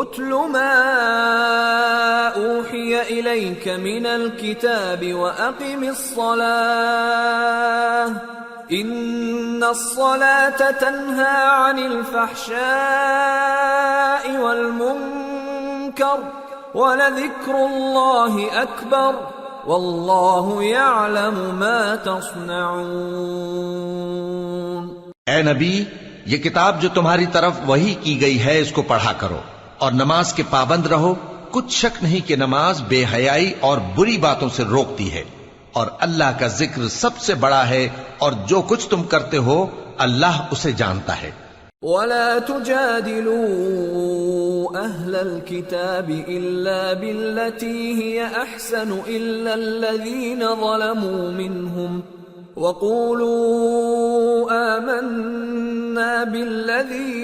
اتل ما اوحی الیک من الکتاب واقم الصلاة ان الصلاة تنہى عن الفحشاء والمنکر ولذکر اللہ اکبر واللہ یعلم ما تصنعون۔ اے نبی، یہ کتاب جو تمہاری طرف وحی کی گئی ہے اس کو پڑھا کرو اور نماز کے پابند رہو۔ کچھ شک نہیں کہ نماز بے حیائی اور بری باتوں سے روکتی ہے، اور اللہ کا ذکر سب سے بڑا ہے، اور جو کچھ تم کرتے ہو اللہ اسے جانتا ہے۔ وَلَا تُجَادِلُوا أَهْلَ الْكِتَابِ إِلَّا بِالَّتِي هِيَ أَحْسَنُ إِلَّا الَّذِينَ ظَلَمُوا مِنْهُمْ وَقُولُوا آمَنَّا بِالَّذِي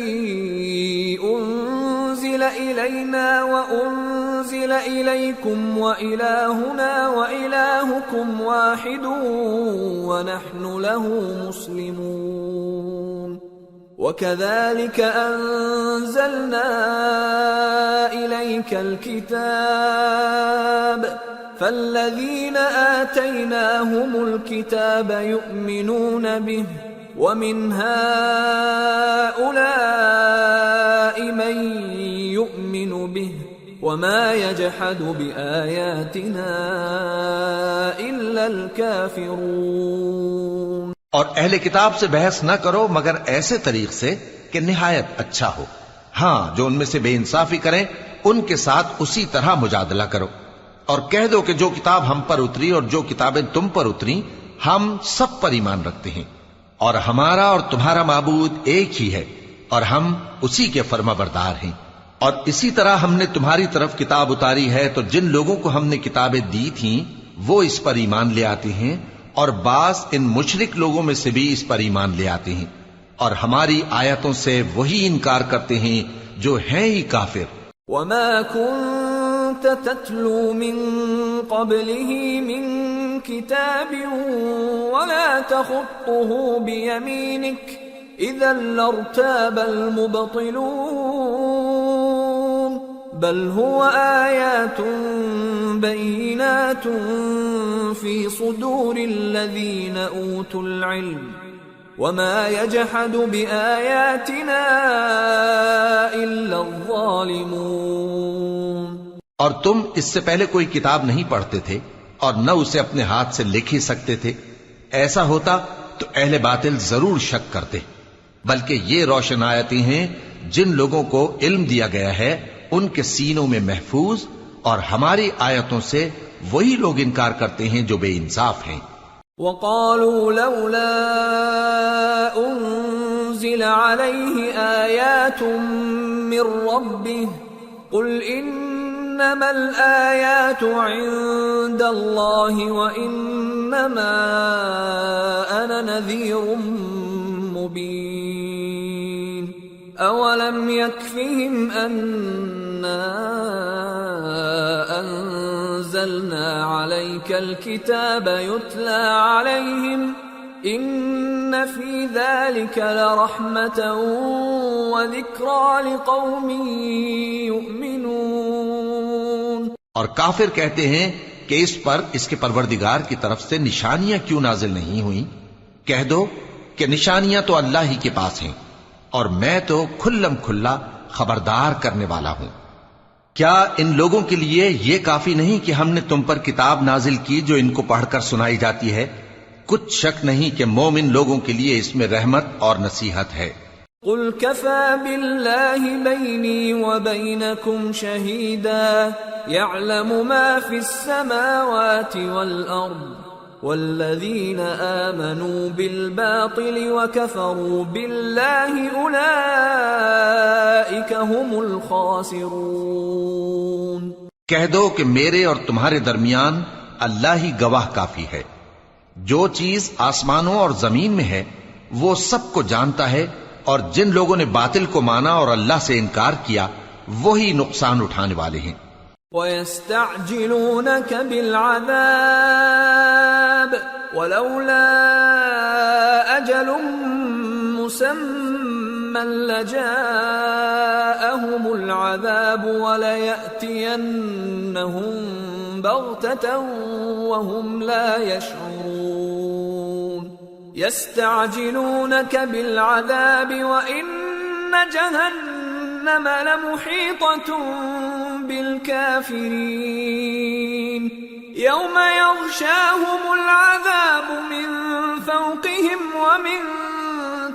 أُنزِلَ إِلَيْنَا وَأُنزِلَ إِلَيْكُمْ وَإِلَٰهُنَا وَإِلَٰهُكُمْ وَاحِدٌ وَنَحْنُ لَهُ مُسْلِمُونَ وَكَذَلِكَ أَنزَلْنَا إِلَيْكَ الْكِتَابَ فَالَّذِينَ آتَيْنَاهُمُ الْكِتَابَ يُؤْمِنُونَ بِهِ وَمِنْ هَٰؤُلَاءِ مَن يُؤْمِنُ بِهِ وَمَا يَجْحَدُ بِآيَاتِنَا إِلَّا الْكَافِرُونَ۔ اور اہل کتاب سے بحث نہ کرو مگر ایسے طریق سے کہ نہایت اچھا ہو۔ ہاں، جو ان میں سے بے انصافی کریں ان کے ساتھ اسی طرح مجادلہ کرو، اور کہہ دو کہ جو کتاب ہم پر اتری اور جو کتابیں تم پر اتری ہم سب پر ایمان رکھتے ہیں، اور ہمارا اور تمہارا معبود ایک ہی ہے، اور ہم اسی کے فرما بردار ہیں۔ اور اسی طرح ہم نے تمہاری طرف کتاب اتاری ہے تو جن لوگوں کو ہم نے کتابیں دی تھیں وہ اس پر ایمان لے آتے ہیں، اور بعض ان مشرک لوگوں میں سے بھی اس پر ایمان لے آتے ہیں، اور ہماری آیتوں سے وہی انکار کرتے ہیں جو ہیں ہی کافر۔ وَمَا كُنْتَ تَتْلُو مِن قَبْلِهِ مِن كِتَابٍ وَلَا تَخُطُّهُ بِيَمِينِكَ إِذًا لَّارْتَابَ الْمُبْطِلُونَ بَلْ هُوَ آيَاتٌ بَيِّنَاتٌ فِي صُدُورِ الَّذِينَ أُوتُوا الْعِلْمَ وَمَا يَجْحَدُ بِآيَاتِنَا إِلَّا الظَّالِمُونَ۔ اور تم اس سے پہلے کوئی کتاب نہیں پڑھتے تھے اور نہ اسے اپنے ہاتھ سے لکھ ہی سکتے تھے۔ ایسا ہوتا تو اہل باطل ضرور شک کرتے، بلکہ یہ روشن آیتیں ہیں جن لوگوں کو علم دیا گیا ہے ان کے سینوں میں محفوظ، اور ہماری آیتوں سے وہی لوگ انکار کرتے ہیں جو بے انصاف ہیں۔ وَقَالُوا لَوْلَا أُنزِلَ عَلَيْهِ آيَاتٌ مِّن رَّبِّهِ قُلْ إِنَّمَا الْآيَاتُ عِندَ اللَّهِ وَإِنَّمَا أَنَا نَذِيرٌ مُّبِينٌ أَوَلَمْ يَكْفِهِمْ أَنَّا أَنزَلْنَا عَلَيْكَ الْكِتَابَ يُتْلَى عَلَيْهِمْ إِنَّ فِي ذَلِكَ لَرَحْمَةً وَذِكْرَى لِقَوْمٍ يُؤْمِنُونَ۔ اور کافر کہتے ہیں کہ اس پر اس کے پروردگار کی طرف سے نشانیاں کیوں نازل نہیں ہوئیں؟ کہہ دو کہ نشانیاں تو اللہ ہی کے پاس ہیں، اور میں تو کھلم کھلا خبردار کرنے والا ہوں۔ کیا ان لوگوں کے لیے یہ کافی نہیں کہ ہم نے تم پر کتاب نازل کی جو ان کو پڑھ کر سنائی جاتی ہے؟ کچھ شک نہیں کہ مومن لوگوں کے لیے اس میں رحمت اور نصیحت ہے۔ قُلْ كَفَى بِاللَّهِ بَيْنِي وَبَيْنَكُمْ شَهِيدًا يَعْلَمُ مَا فِي السَّمَاوَاتِ وَالْأَرْضِ وَالَّذِينَ آمَنُوا بِالْبَاطِلِ وَكَفَرُوا بِاللَّهِ أُولَئِكَ هُمُ الْخَاسِرُونَ۔ کہہ دو کہ میرے اور تمہارے درمیان اللہ ہی گواہ کافی ہے، جو چیز آسمانوں اور زمین میں ہے وہ سب کو جانتا ہے، اور جن لوگوں نے باطل کو مانا اور اللہ سے انکار کیا وہی نقصان اٹھانے والے ہیں۔ وَيَسْتَعْجِلُونَكَ— وَلَوْلَا أَجَلٌ مُّسَمًّى لجاءهم العذاب وليأتينهم بغتة وهم لا يشعرون يستعجلونك بالعذاب وإن جهنم لمحيطة بالكافرين يوم يغشاهم العذاب من فوقهم ومن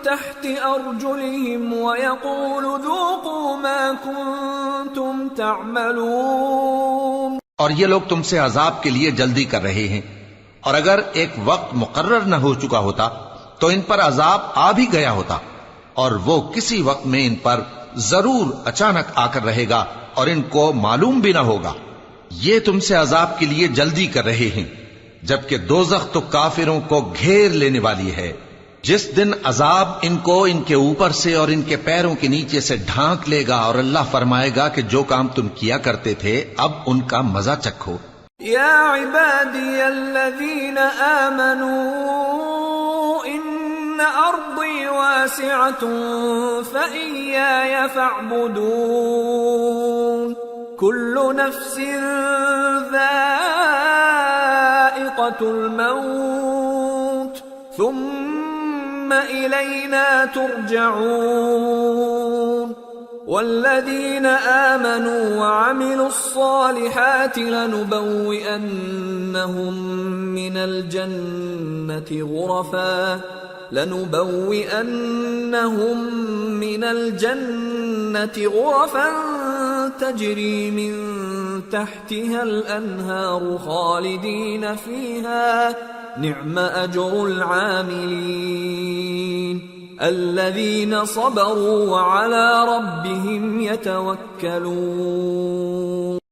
تحت أرجلهم ويقول ذوقوا ما كنتم تعملون. اور یہ لوگ تم سے عذاب کے لیے جلدی کر رہے ہیں، اور اگر ایک وقت مقرر نہ ہو چکا ہوتا تو ان پر عذاب آ بھی گیا ہوتا، اور وہ کسی وقت میں ان پر ضرور اچانک آ کر رہے گا اور ان کو معلوم بھی نہ ہوگا. یہ تم سے عذاب کے لیے جلدی کر رہے ہیں، جبکہ دوزخ تو کافروں کو گھیر لینے والی ہے. جس دن عذاب ان کو ان کے اوپر سے اور ان کے پیروں کے نیچے سے ڈھانک لے گا، اور اللہ فرمائے گا کہ جو کام تم کیا کرتے تھے اب ان کا مزہ چکھو. یا عبادی الذین آمنوا ان ارضی واسعة فإیایا فاعبدون. کل نفس ذائقة الموت ثم إلينا ترجعون. والذين آمنوا وعملوا الصالحات لنبوئنهم من الجنة غرفا تجري من تحتها الأنهار خالدين فيها نعم أجر العاملين الذين صبروا وعلى ربهم يتوكلون.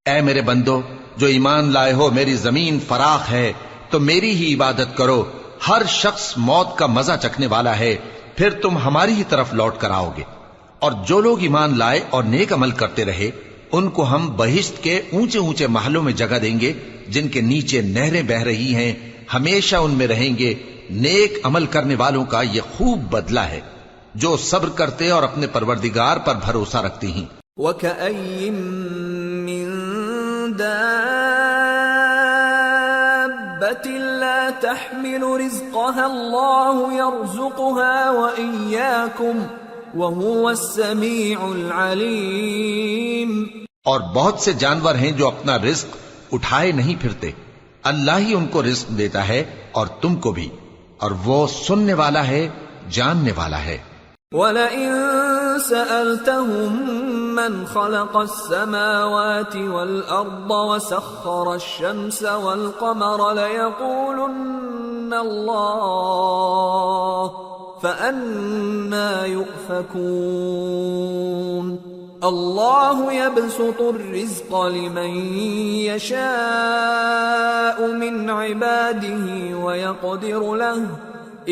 اے میرے بندو جو ایمان لائے ہو، میری زمین فراخ ہے تو میری ہی عبادت کرو. ہر شخص موت کا مزہ چکھنے والا ہے، پھر تم ہماری ہی طرف لوٹ کر آؤ گے. اور جو لوگ ایمان لائے اور نیک عمل کرتے رہے ان کو ہم بہشت کے اونچے اونچے محلوں میں جگہ دیں گے جن کے نیچے نہریں بہ رہی ہیں، ہمیشہ ان میں رہیں گے. نیک عمل کرنے والوں کا یہ خوب بدلہ ہے جو صبر کرتے اور اپنے پروردگار پر بھروسہ رکھتے ہیں. وَكَأَيٍّ مِّن دَابَّةٍ لَّا تَحْمِلُ رِزْقَهَا اللَّهُ يَرْزُقُهَا وَإِيَّاكُمْ وَهُوَ السَّمِيعُ الْعَلِيمُ. اور بہت سے جانور ہیں جو اپنا رزق اٹھائے نہیں پھرتے، اللہ ہی ان کو رزق دیتا ہے اور تم کو بھی، اور وہ سننے والا ہے، جاننے والا ہے. وَلَئِن سَأَلْتَهُم مَّنْ خَلَقَ السَّمَاوَاتِ وَالْأَرْضَ وَسَخَّرَ الشَّمْسَ وَالْقَمَرَ لَيَقُولُنَّ اللَّهُ فَأَنَّىٰ يُؤْفَكُونَ. اللہ يبسط الرزق لمن يشاء من عباده ويقدر له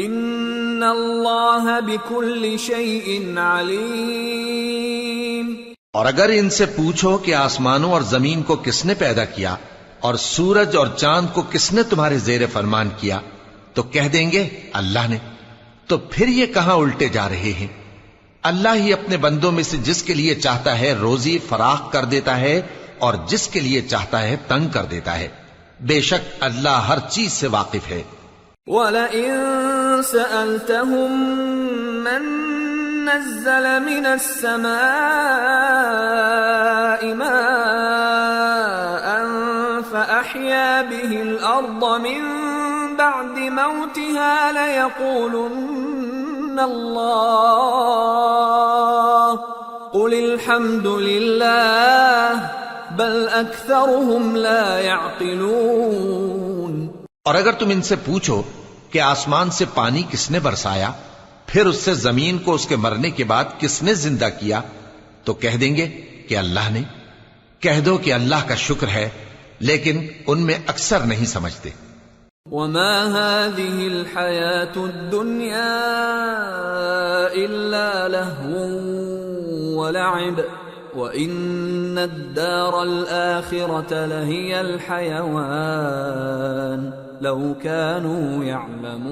ان اللہ بكل شيء علیم. اور اگر ان سے پوچھو کہ آسمانوں اور زمین کو کس نے پیدا کیا اور سورج اور چاند کو کس نے تمہارے زیر فرمان کیا تو کہہ دیں گے اللہ نے. تو پھر یہ کہاں الٹے جا رہے ہیں؟ اللہ ہی اپنے بندوں میں سے جس کے لیے چاہتا ہے روزی فراخ کر دیتا ہے اور جس کے لیے چاہتا ہے تنگ کر دیتا ہے. بے شک اللہ ہر چیز سے واقف ہے. وَلَئِن سَأَلْتَهُم مَّن نَّزَّلَ مِنَ السَّمَاءِ مَاءً فَأَحْيَا بِهِ الْأَرْضَ مِن بَعْدِ مَوْتِهَا لَيَقُولُنَّ اللہ قل الحمد للہ بل اکثرهم لا يعقلون. اور اگر تم ان سے پوچھو کہ آسمان سے پانی کس نے برسایا، پھر اس سے زمین کو اس کے مرنے کے بعد کس نے زندہ کیا تو کہہ دیں گے کہ اللہ نے. کہہ دو کہ اللہ کا شکر ہے، لیکن ان میں اکثر نہیں سمجھتے. وما هذه الحياة الدنيا إلا لهو ولعب وإن الدار الآخرة لهي الحيوان لو كانوا يعلمون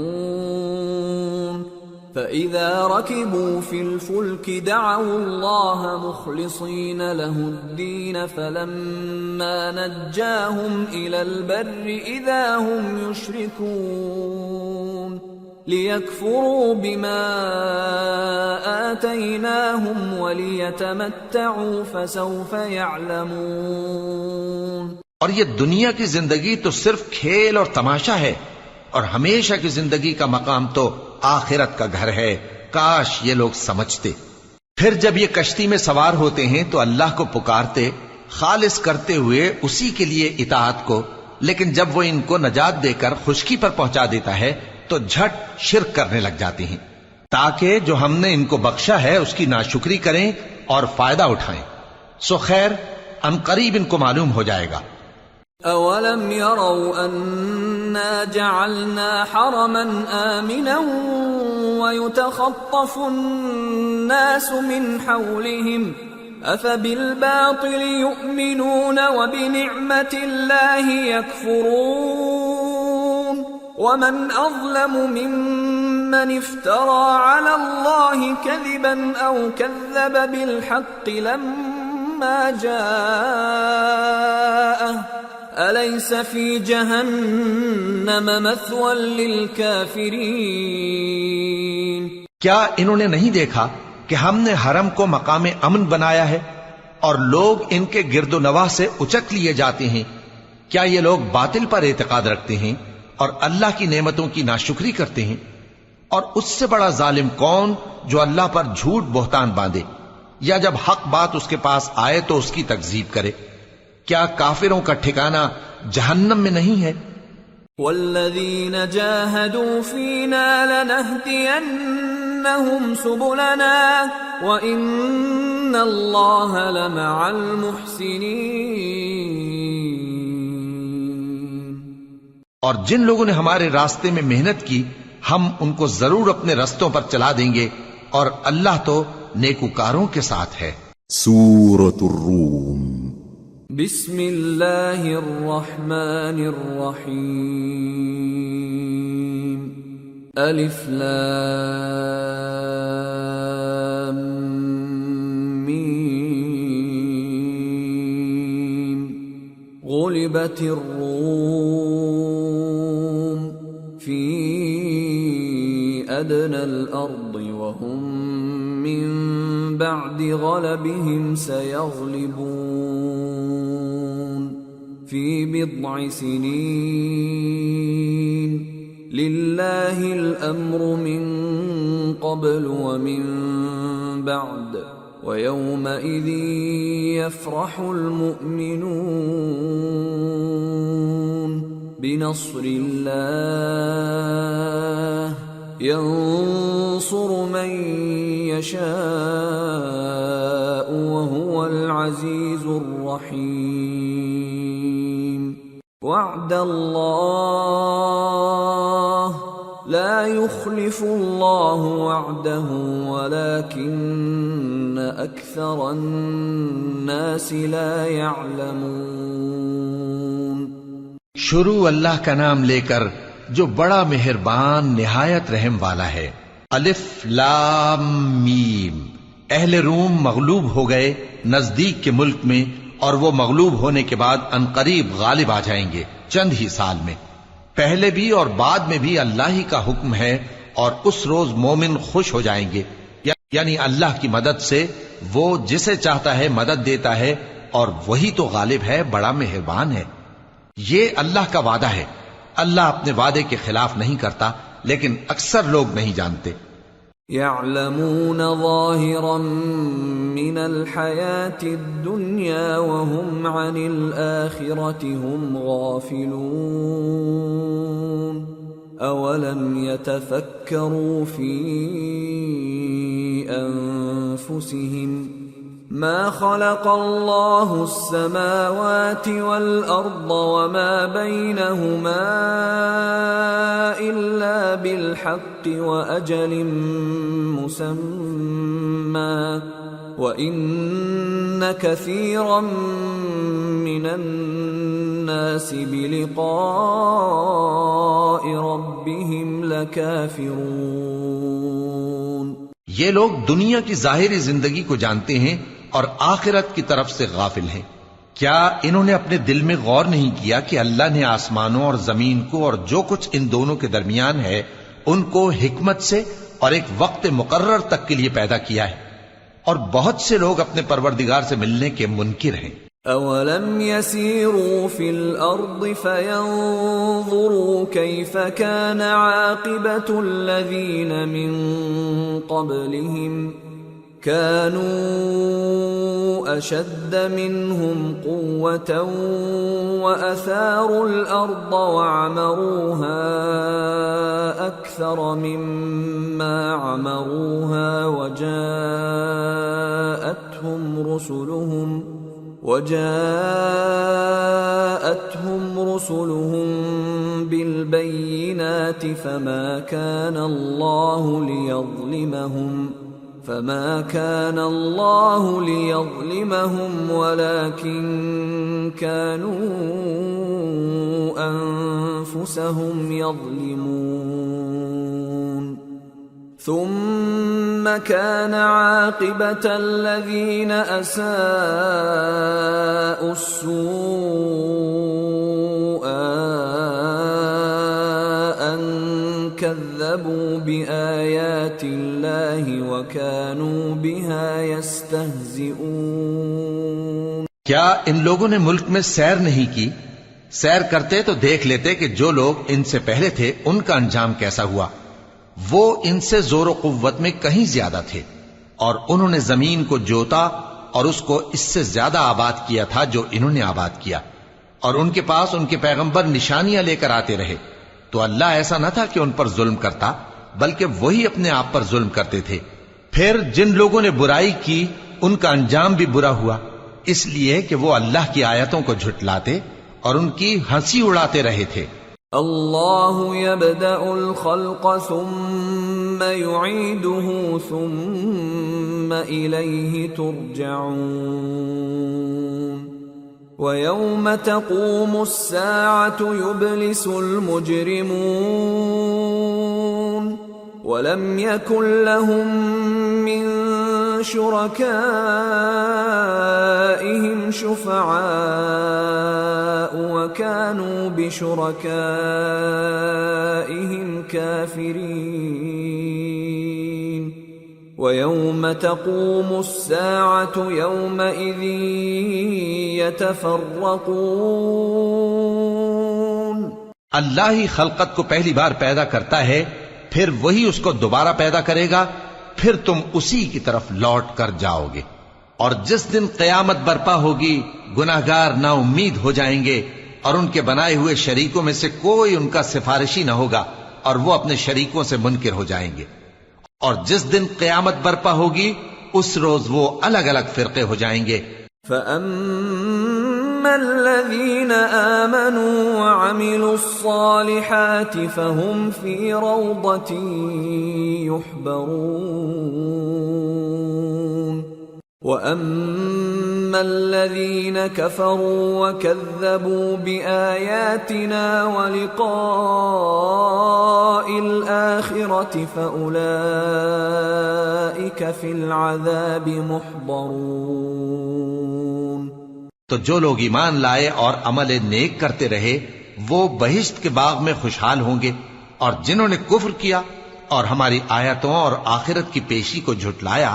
فإذا ركبوا في الفلك دعوا الله مخلصين له الدين فلما نجاهم إلى البر إذا هم يشركون ليكفروا بما آتيناهم وليتمتعوا فسوف يعلمون۔ اور یہ دنیا کی زندگی تو صرف کھیل اور تماشا ہے، اور ہمیشہ کی زندگی کا مقام تو آخرت کا گھر ہے۔ کاش یہ لوگ سمجھتے۔ پھر جب یہ کشتی میں سوار ہوتے ہیں تو اللہ کو پکارتے، خالص کرتے ہوئے اسی کے لیے اطاعت کو، لیکن جب وہ ان کو نجات دے کر خشکی پر پہنچا دیتا ہے تو جھٹ شرک کرنے لگ جاتے ہیں، تاکہ جو ہم نے ان کو بخشا ہے اس کی ناشکری کریں اور فائدہ اٹھائیں۔ سو خیر ان قریب ان کو معلوم ہو جائے گا۔ أَوَلَمْ يَرَوْا أَنَّا جَعَلْنَا حَرَمًا آمِنًا وَيُتَخَطَّفُ النَّاسُ مِنْ حَوْلِهِمْ أَفَبِالْبَاطِلِ يُؤْمِنُونَ وَبِنِعْمَةِ اللَّهِ يَكْفُرُونَ وَمَنْ أَظْلَمُ مِمَّنِ افْتَرَى عَلَى اللَّهِ كَذِبًا أَوْ كَذَّبَ بِالْحَقِّ لَمَّا جَاءَهُ أَلَيْسَ فِي جَهَنَّمَ مَثْوًى لِلْكَافِرِينَ۔ کیا انہوں نے نہیں دیکھا کہ ہم نے حرم کو مقام امن بنایا ہے اور لوگ ان کے گرد و نواح سے اچک لیے جاتے ہیں؟ کیا یہ لوگ باطل پر اعتقاد رکھتے ہیں اور اللہ کی نعمتوں کی ناشکری کرتے ہیں؟ اور اس سے بڑا ظالم کون جو اللہ پر جھوٹ بہتان باندھے، یا جب حق بات اس کے پاس آئے تو اس کی تکذیب کرے؟ کیا کافروں کا ٹھکانہ جہنم میں نہیں ہے؟ والذین جاہدوا فینا لنہدینہم سبلنا وإن اللہ لمع المحسنین۔ اور جن لوگوں نے ہمارے راستے میں محنت کی ہم ان کو ضرور اپنے رستوں پر چلا دیں گے، اور اللہ تو نیکوکاروں کے ساتھ ہے۔ سورة الروم۔ بسم اللہ الرحمن الرحیم۔ الف لام میم۔ غلبت الروم فی ادنى الارض وهم من بعد غلبهم سيغلبون في بضع سنين لله الأمر من قبل ومن بعد ويومئذ يفرح المؤمنون بنصر الله ينصر من يشاء وهو العزيز الرحيم۔ وعد الله لا يخلف الله وعده ولكن أكثر الناس لا يعلمون۔ شروع اللہ کا نام لے کر جو بڑا مہربان نہایت رحم والا ہے۔ الف لام میم۔ اہل روم مغلوب ہو گئے نزدیک کے ملک میں، اور وہ مغلوب ہونے کے بعد عنقریب غالب آ جائیں گے چند ہی سال میں۔ پہلے بھی اور بعد میں بھی اللہ ہی کا حکم ہے، اور اس روز مومن خوش ہو جائیں گے، یعنی اللہ کی مدد سے وہ جسے چاہتا ہے مدد دیتا ہے، اور وہی تو غالب ہے، بڑا مہربان ہے۔ یہ اللہ کا وعدہ ہے، اللہ اپنے وعدے کے خلاف نہیں کرتا، لیکن اکثر لوگ نہیں جانتے۔ يعلمون ظاهرا من الحياة الدنيا وهم عن الآخرة هم غافلون أولم يتفكروا في أنفسهم ما خلق الله السماوات والأرض وما بينهما إلا بالحق وأجل مسمى وإن كثيرا من الناس بلقاء ربهم لكافرون۔ یہ لوگ دنیا کی ظاہری زندگی کو جانتے ہیں اور آخرت کی طرف سے غافل ہیں۔ کیا انہوں نے اپنے دل میں غور نہیں کیا کہ اللہ نے آسمانوں اور زمین کو اور جو کچھ ان دونوں کے درمیان ہے ان کو حکمت سے اور ایک وقت مقرر تک کے لیے پیدا کیا ہے؟ اور بہت سے لوگ اپنے پروردگار سے ملنے کے منکر ہیں۔ أَوَلَمْ يَسِيرُوا فِي الْأَرْضِ فَيَنظُرُوا كَيْفَ كَانَ عَاقِبَةُ الَّذِينَ مِن قَبْلِهِمْ كَانُوا أَشَدَّ مِنْهُمْ قُوَّةً وَأَثَارُوا الْأَرْضَ وَعَمَرُوهَا أَكْثَرَ مِمَّا عَمَرُوهَا وجاءتهم رسلهم بالبينات فما كان الله ليظلمهم ولكن كانوا أنفسهم يظلمون ثم كان عاقبة الذين أساءوا السوء أن كذبوا بآيات الله وكانوا بها يستهزئون۔ کیا ان لوگوں نے ملک میں سیر نہیں کی؟ سیر کرتے تو دیکھ لیتے کہ جو لوگ ان سے پہلے تھے ان کا انجام کیسا ہوا۔ وہ ان سے زور و قوت میں کہیں زیادہ تھے اور انہوں نے زمین کو جوتا اور اس کو اس سے زیادہ آباد کیا تھا جو انہوں نے آباد کیا، اور ان کے پاس ان کے پیغمبر نشانیاں لے کر آتے رہے، تو اللہ ایسا نہ تھا کہ ان پر ظلم کرتا بلکہ وہی اپنے آپ پر ظلم کرتے تھے۔ پھر جن لوگوں نے برائی کی ان کا انجام بھی برا ہوا، اس لیے کہ وہ اللہ کی آیتوں کو جھٹلاتے اور ان کی ہنسی اڑاتے رہے تھے۔ اللہ یبدأ الخلق ثم یعیدہ ثم الیہ ترجعون وَيَوْمَ تَقُومُ السَّاعَةُ يُبْلِسُ الْمُجْرِمُونَ وَلَمْ يَكُنْ لَهُمْ مِنْ شُرَكَائِهِمْ شُفَعَاءُ وَكَانُوا بِشُرَكَائِهِمْ كَافِرِينَ وَيَوْمَ تَقُومُ السَّاعَةُ يَوْمَئِذٍ يَتَفَرَّقُونَ۔ اللہ ہی خلقت کو پہلی بار پیدا کرتا ہے، پھر وہی اس کو دوبارہ پیدا کرے گا، پھر تم اسی کی طرف لوٹ کر جاؤ گے۔ اور جس دن قیامت برپا ہوگی گناہگار نا امید ہو جائیں گے اور ان کے بنائے ہوئے شریکوں میں سے کوئی ان کا سفارشی نہ ہوگا اور وہ اپنے شریکوں سے منکر ہو جائیں گے۔ اور جس دن قیامت برپا ہوگی اس روز وہ الگ الگ فرقے ہو جائیں گے۔ فَأَمَّا الَّذِينَ آمَنُوا وَعَمِلُوا الصَّالِحَاتِ فَهُمْ فِي رَوْضَةٍ يُحْبَرُونَ وَأَمَّا الَّذِينَ كَفَرُوا وَكَذَّبُوا بِآيَاتِنَا وَلِقَاءِ الْآخِرَةِ فَأُولَئِكَ فِي الْعَذَابِ مُحْضَرُونَ۔ تو جو لوگ ایمان لائے اور عمل نیک کرتے رہے وہ بہشت کے باغ میں خوشحال ہوں گے، اور جنہوں نے کفر کیا اور ہماری آیتوں اور آخرت کی پیشی کو جھٹلایا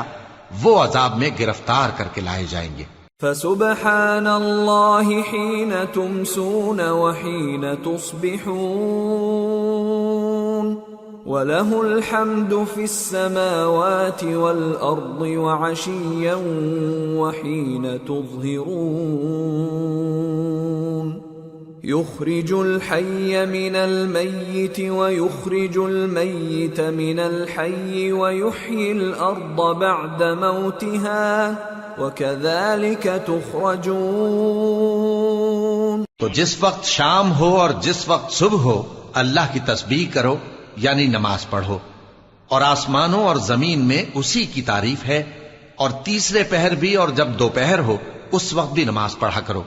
وہ عذاب میں گرفتار کر کے لائے جائیں گے۔ فسبحان اللہ حین تمسون وحین تصبحون وَلَهُ الْحَمْدُ فِي السَّمَاوَاتِ وَالْأَرْضِ وَعَشِيًّا وَحِينَ تُظْهِرُونَ يُخْرِجُ الْحَيَّ مِنَ الْمَيِّتِ وَيُخْرِجُ الْمَيِّتَ مِنَ الْحَيِّ وَيُحْيِي الْأَرْضَ بَعْدَ مَوْتِهَا وَكَذَلِكَ تُخْرَجُونَ۔ تو جس وقت شام ہو اور جس وقت صبح ہو اللہ کی تسبیح کرو، یعنی نماز پڑھو، اور آسمانوں اور زمین میں اسی کی تعریف ہے، اور تیسرے پہر بھی اور جب دوپہر ہو اس وقت بھی نماز پڑھا کرو۔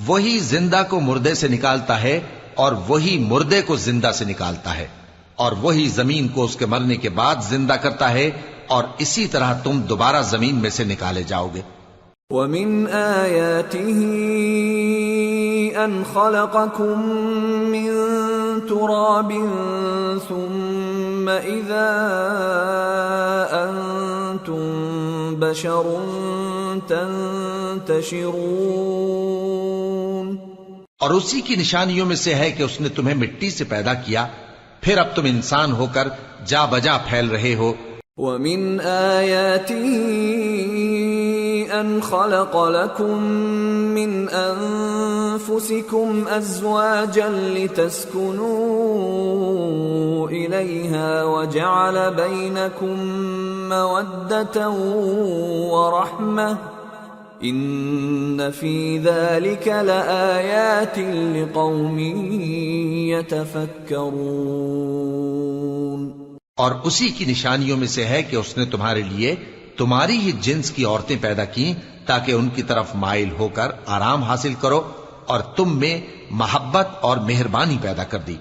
وہی زندہ کو مردے سے نکالتا ہے اور وہی مردے کو زندہ سے نکالتا ہے، اور وہی زمین کو اس کے مرنے کے بعد زندہ کرتا ہے اور اسی طرح تم دوبارہ زمین میں سے نکالے جاؤ گے۔ وَمِنْ آيَاتِهِ أَنْ خَلَقَكُم مِّن تُرَابٍ ثُمَّ إِذَا أَنْتُمْ بَشَرٌ تَنْتَشِرُونَ۔ اور اسی کی نشانیوں میں سے ہے کہ اس نے تمہیں مٹی سے پیدا کیا، پھر اب تم انسان ہو کر جا بجا پھیل رہے ہو۔ وَمِنْ آيَاتِهِ أَنْ خَلَقَ لَكُم مِّنْ أَنفُسِكُمْ أَزْوَاجًا لِتَسْكُنُوا إِلَيْهَا وَجَعَلَ بَيْنَكُم مَّوَدَّةً وَرَحْمَةً إِنَّ فِي ذَلِكَ لَآيَاتٍ لِقَوْمٍ يَتَفَكَّرُونَ۔ اور اسی کی نشانیوں میں سے ہے کہ اس نے تمہارے لیے تمہاری ہی جنس کی عورتیں پیدا کی تاکہ ان کی طرف مائل ہو کر آرام حاصل کرو، اور تم میں محبت اور مہربانی پیدا کر دی۔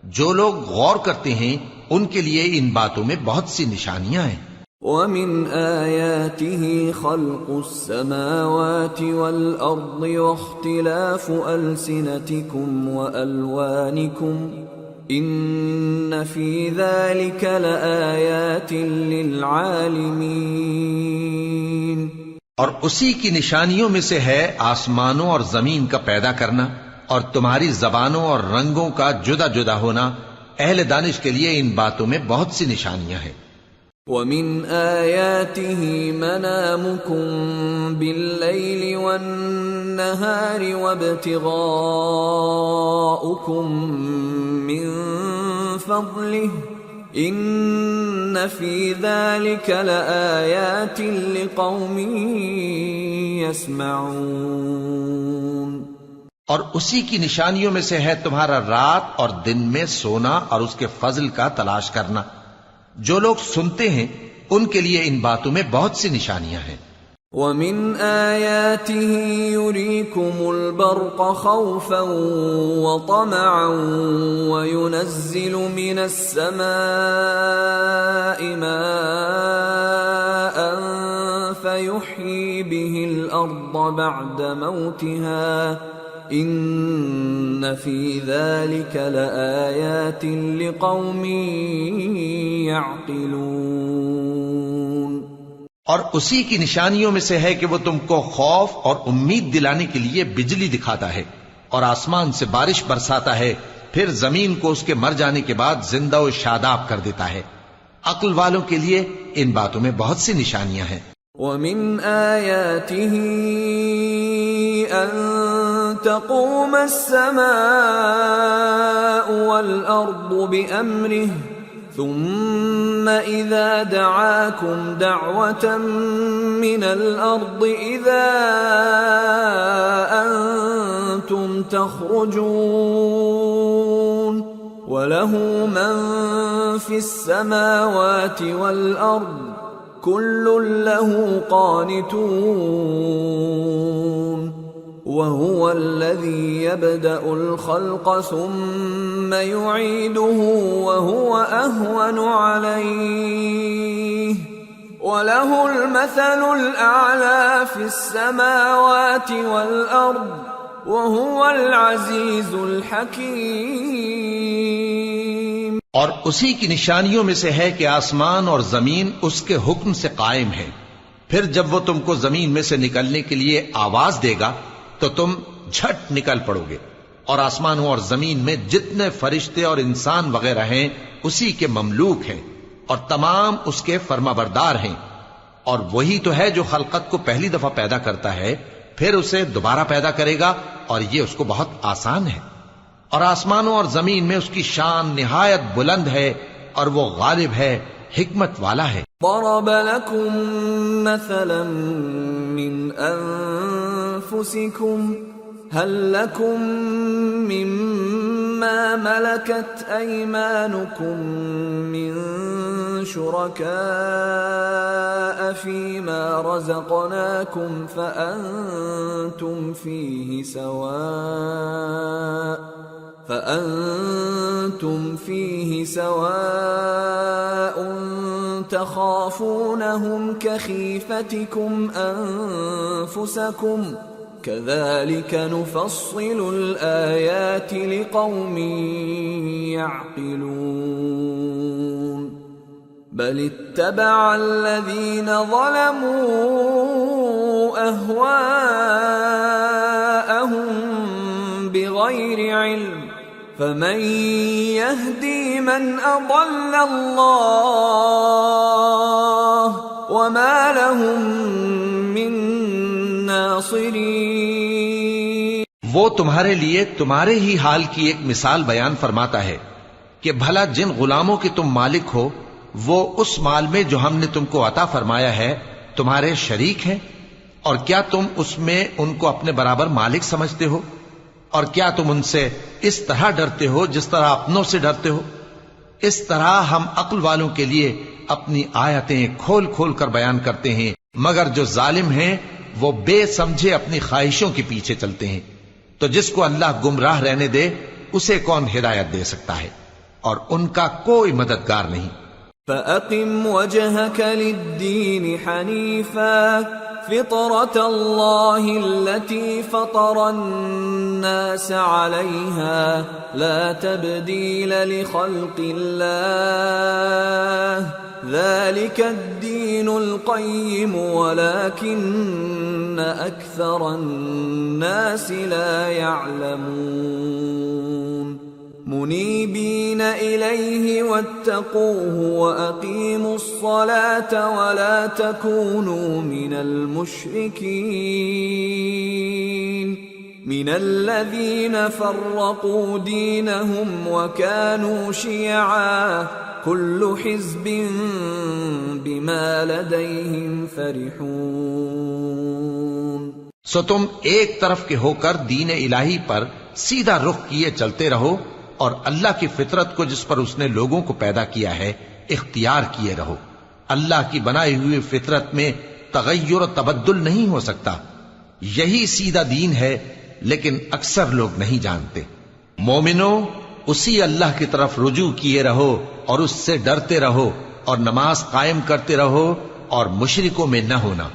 جو لوگ غور کرتے ہیں ان کے لیے ان باتوں میں بہت سی نشانیاں ہیں۔ وَمِنْ آيَاتِهِ خَلْقُ السَّمَاوَاتِ وَالْأَرْضِ وَاخْتِلَافُ أَلْسِنَتِكُمْ وَأَلْوَانِكُمْ إِنَّ فِي ذَلِكَ لَآيَاتٍ لِلْعَالِمِينَ۔ اور اسی کی نشانیوں میں سے ہے آسمانوں اور زمین کا پیدا کرنا اور تمہاری زبانوں اور رنگوں کا جدا جدا ہونا، اہل دانش کے لیے ان باتوں میں بہت سی نشانیاں ہیں۔ وَمِنْ آيَاتِهِ مَنَامُكُمْ بِاللَّيْلِ وَالنَّهَارِ وَابْتِغَاؤُكُمْ مِنْ فَضْلِهِ إِنَّ فِي ذَلِكَ لَآيَاتٍ لِقَوْمٍ يَسْمَعُونَ۔ اور اسی کی نشانیوں میں سے ہے تمہارا رات اور دن میں سونا اور اس کے فضل کا تلاش کرنا۔ جو لوگ سنتے ہیں ان کے لیے ان باتوں میں بہت سی نشانیاں ہیں۔ وَمِنْ آيَاتِهِ يُرِيكُمُ الْبَرْقَ خَوْفًا وَطَمَعًا وَيُنَزِّلُ مِنَ السَّمَاءِ مَاءً فَيُحْيِي بِهِ الْأَرْضَ بَعْدَ مَوْتِهَا إِنَّ فِي ذَلِكَ لَآيَاتٍ لِقَوْمٍ يَعْقِلُونَ۔ اور اسی کی نشانیوں میں سے ہے کہ وہ تم کو خوف اور امید دلانے کے لیے بجلی دکھاتا ہے اور آسمان سے بارش برساتا ہے، پھر زمین کو اس کے مر جانے کے بعد زندہ و شاداب کر دیتا ہے۔ عقل والوں کے لیے ان باتوں میں بہت سی نشانیاں ہیں۔ وَمِنْ آيَاتِهِ أَن تَقُومَ السَّمَاءُ وَالْأَرْضُ بِأَمْرِهِ ثُمَّ إِذَا دَعَاكُمْ دَعْوَةً مِّنَ الْأَرْضِ إِذَا أَنْتُمْ تَخْرُجُونَ وَلَهُ مَنْ فِي السَّمَاوَاتِ وَالْأَرْضِ كُلٌّ لَهُ قَانِتُونَ وَهُوَ الَّذِي يَبْدَأُ الْخَلْقَ ثُمَّ يُعِيدُهُ وَهُوَ أَهْوَنُ عَلَيْهِ وَلَهُ الْمَثَلُ الْأَعْلَى فِي السَّمَاوَاتِ وَالْأَرْضِ وَهُوَ الْعَزِيزُ الْحَكِيمُ۔ اور اسی کی نشانیوں میں سے ہے کہ آسمان اور زمین اس کے حکم سے قائم ہے، پھر جب وہ تم کو زمین میں سے نکلنے کے لیے آواز دے گا تو تم جھٹ نکل پڑو گے، اور آسمانوں اور زمین میں جتنے فرشتے اور انسان وغیرہ ہیں اسی کے مملوک ہیں، اور تمام اس کے فرما بردار ہیں۔ اور وہی تو ہے جو خلقت کو پہلی دفعہ پیدا کرتا ہے، پھر اسے دوبارہ پیدا کرے گا، اور یہ اس کو بہت آسان ہے۔ اور آسمانوں اور زمین میں اس کی شان نہایت بلند ہے، اور وہ غالب ہے، حکمت والا ہے۔ ضرب لكم مثلا من أنفسكم هل لكم مما ملكت أيمانكم من شركاء فيما رزقناكم فأنتم فيه سواء تخافونهم كخيفتكم أنفسكم كذلك نفصل الآيات لقوم يعقلون بل اتبع الذين ظلموا أهواءهم بغير علم فمن يهدي من أضل الله وما لهم من ناصرين۔ وہ تمہارے لیے تمہارے ہی حال کی ایک مثال بیان فرماتا ہے کہ بھلا جن غلاموں کے تم مالک ہو وہ اس مال میں جو ہم نے تم کو عطا فرمایا ہے تمہارے شریک ہیں، اور کیا تم اس میں ان کو اپنے برابر مالک سمجھتے ہو؟ اور کیا تم ان سے اس طرح ڈرتے ہو جس طرح اپنوں سے ڈرتے ہو؟ اس طرح ہم عقل والوں کے لیے اپنی آیتیں کھول کھول کر بیان کرتے ہیں، مگر جو ظالم ہیں وہ بے سمجھے اپنی خواہشوں کے پیچھے چلتے ہیں۔ تو جس کو اللہ گمراہ رہنے دے اسے کون ہدایت دے سکتا ہے، اور ان کا کوئی مددگار نہیں۔ فَأَقِمْ وَجْهَكَ لِلدِّينِ حَنِيفًا فِطْرَةَ اللَّهِ الَّتِي فَطَرَ النَّاسَ عَلَيْهَا لَا تَبْدِيلَ لِخَلْقِ اللَّهِ ذَلِكَ الدِّينُ الْقَيِّمُ وَلَكِنَّ أَكْثَرَ النَّاسِ لَا يَعْلَمُونَ منيبين إليه واتقوه وأقيموا الصلاة ولا تكونوا من المشركين من الذين فرقوا دينهم وكانوا شيعا كل حزب بما لديهم فرحون۔ سو تم ایک طرف کے ہو کر دین الہی پر سیدھا رخ کیے چلتے رہو، اور اللہ کی فطرت کو جس پر اس نے لوگوں کو پیدا کیا ہے اختیار کیے رہو۔ اللہ کی بنائی ہوئی فطرت میں تغیر و تبدل نہیں ہو سکتا، یہی سیدھا دین ہے، لیکن اکثر لوگ نہیں جانتے۔ مومنو، اسی اللہ کی طرف رجوع کیے رہو اور اس سے ڈرتے رہو، اور نماز قائم کرتے رہو، اور مشرکوں میں نہ ہونا،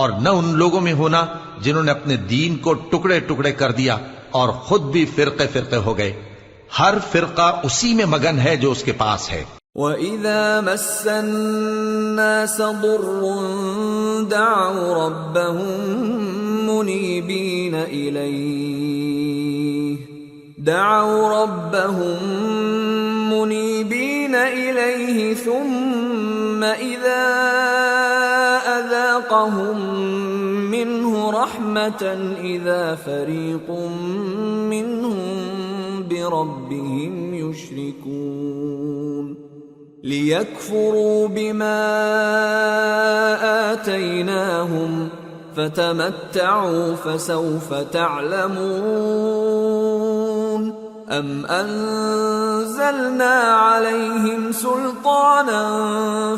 اور نہ ان لوگوں میں ہونا جنہوں نے اپنے دین کو ٹکڑے ٹکڑے کر دیا اور خود بھی فرقے فرقے ہو گئے۔ ہر فرقہ اسی میں مگن ہے جو اس کے پاس ہے۔ وَإِذَا مَسَّ النَّاسَ ضُرٌّ دَعَوْا رَبَّهُم مُنِيبِينَ إِلَيْهِ ثُمَّ إِذَا أَذَاقَهُم مِّنْهُ رَحْمَةً إِذَا فَرِيقٌ مِّنْهُم بربهم يشركون ليكفروا بما آتيناهم فتمتعوا فسوف تعلمون أم أنزلنا عليهم سلطانا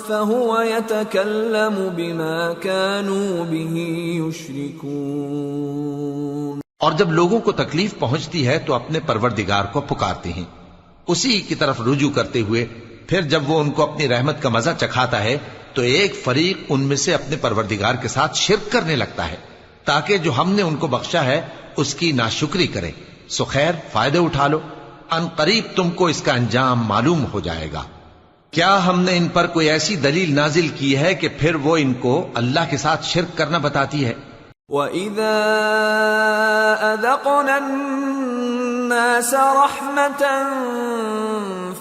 فهو يتكلم بما كانوا به يشركون۔ اور جب لوگوں کو تکلیف پہنچتی ہے تو اپنے پروردگار کو پکارتے ہیں اسی کی طرف رجوع کرتے ہوئے، پھر جب وہ ان کو اپنی رحمت کا مزہ چکھاتا ہے تو ایک فریق ان میں سے اپنے پروردگار کے ساتھ شرک کرنے لگتا ہے تاکہ جو ہم نے ان کو بخشا ہے اس کی ناشکری کریں۔ سو خیر، فائدے اٹھا لو، ان قریب تم کو اس کا انجام معلوم ہو جائے گا۔ کیا ہم نے ان پر کوئی ایسی دلیل نازل کی ہے کہ پھر وہ ان کو اللہ کے ساتھ شرک کرنا بتاتی ہے؟ وَإِذَا أَذَقْنَا النَّاسَ رَحْمَةً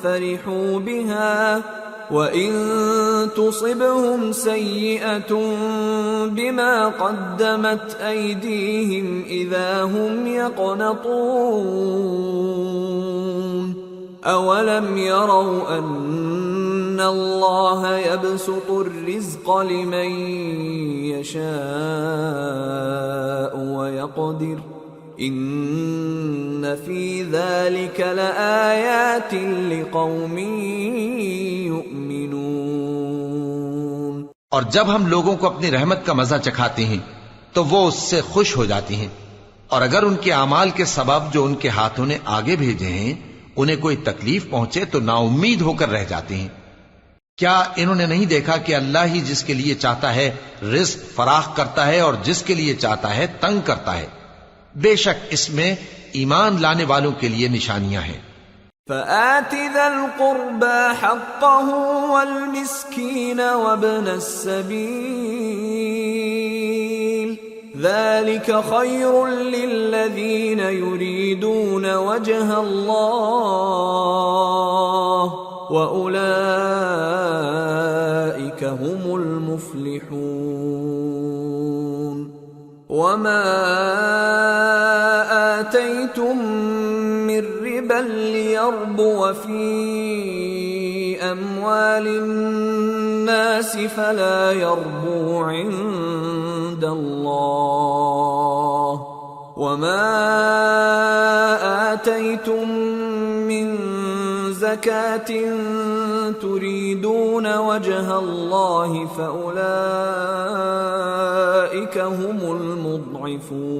فَرِحُوا بِهَا وَإِن تُصِبْهُمْ سَيِّئَةٌ بِمَا قَدَّمَتْ أَيْدِيهِمْ إِذَا هُمْ يَقْنَطُونَ أَوَلَمْ يَرَوْا أَنَّ اللَّهَ يَبْسُطُ الرِّزْقَ لِمَن يَشَاءُ وَيَقْدِرُ إِنَّ فِي ذَلِكَ لَآيَاتٍ لِقَوْمٍ يُؤْمِنُونَ۔ اور جب ہم لوگوں کو اپنی رحمت کا مزہ چکھاتے ہیں تو وہ اس سے خوش ہو جاتی ہیں، اور اگر ان کے اعمال کے سبب جو ان کے ہاتھوں نے آگے بھیجے ہیں انہیں کوئی تکلیف پہنچے تو نا امید ہو کر رہ جاتے ہیں۔ کیا انہوں نے نہیں دیکھا کہ اللہ ہی جس کے لیے چاہتا ہے رزق فراخ کرتا ہے اور جس کے لیے چاہتا ہے تنگ کرتا ہے؟ بے شک اس میں ایمان لانے والوں کے لیے نشانیاں ہیں۔ فآت ذا القربى حقه والمسكين وابن السبيل ذلك خير للذين يريدون وجه الله وأولئك هم المفلحون وما آتيتم من ربا ليربو في أموال الناس فلا يربو عند الله وما آتيتم من زكاة تريدون وجه الله فأولئك هم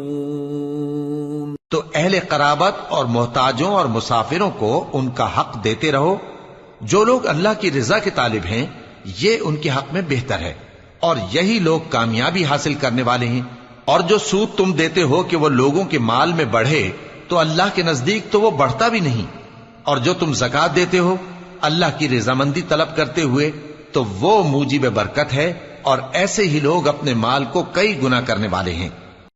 المضعفون۔ تو اہل قرابت اور محتاجوں اور مسافروں کو ان کا حق دیتے رہو۔ جو لوگ اللہ کی رضا کے طالب ہیں یہ ان کے حق میں بہتر ہے، اور یہی لوگ کامیابی حاصل کرنے والے ہیں۔ اور جو سود تم دیتے ہو کہ وہ لوگوں کے مال میں بڑھے تو اللہ کے نزدیک تو وہ بڑھتا بھی نہیں، اور جو تم زکوٰۃ دیتے ہو اللہ کی رضامندی طلب کرتے ہوئے تو وہ موجب برکت ہے، اور ایسے ہی لوگ اپنے مال کو کئی گنا کرنے والے ہیں۔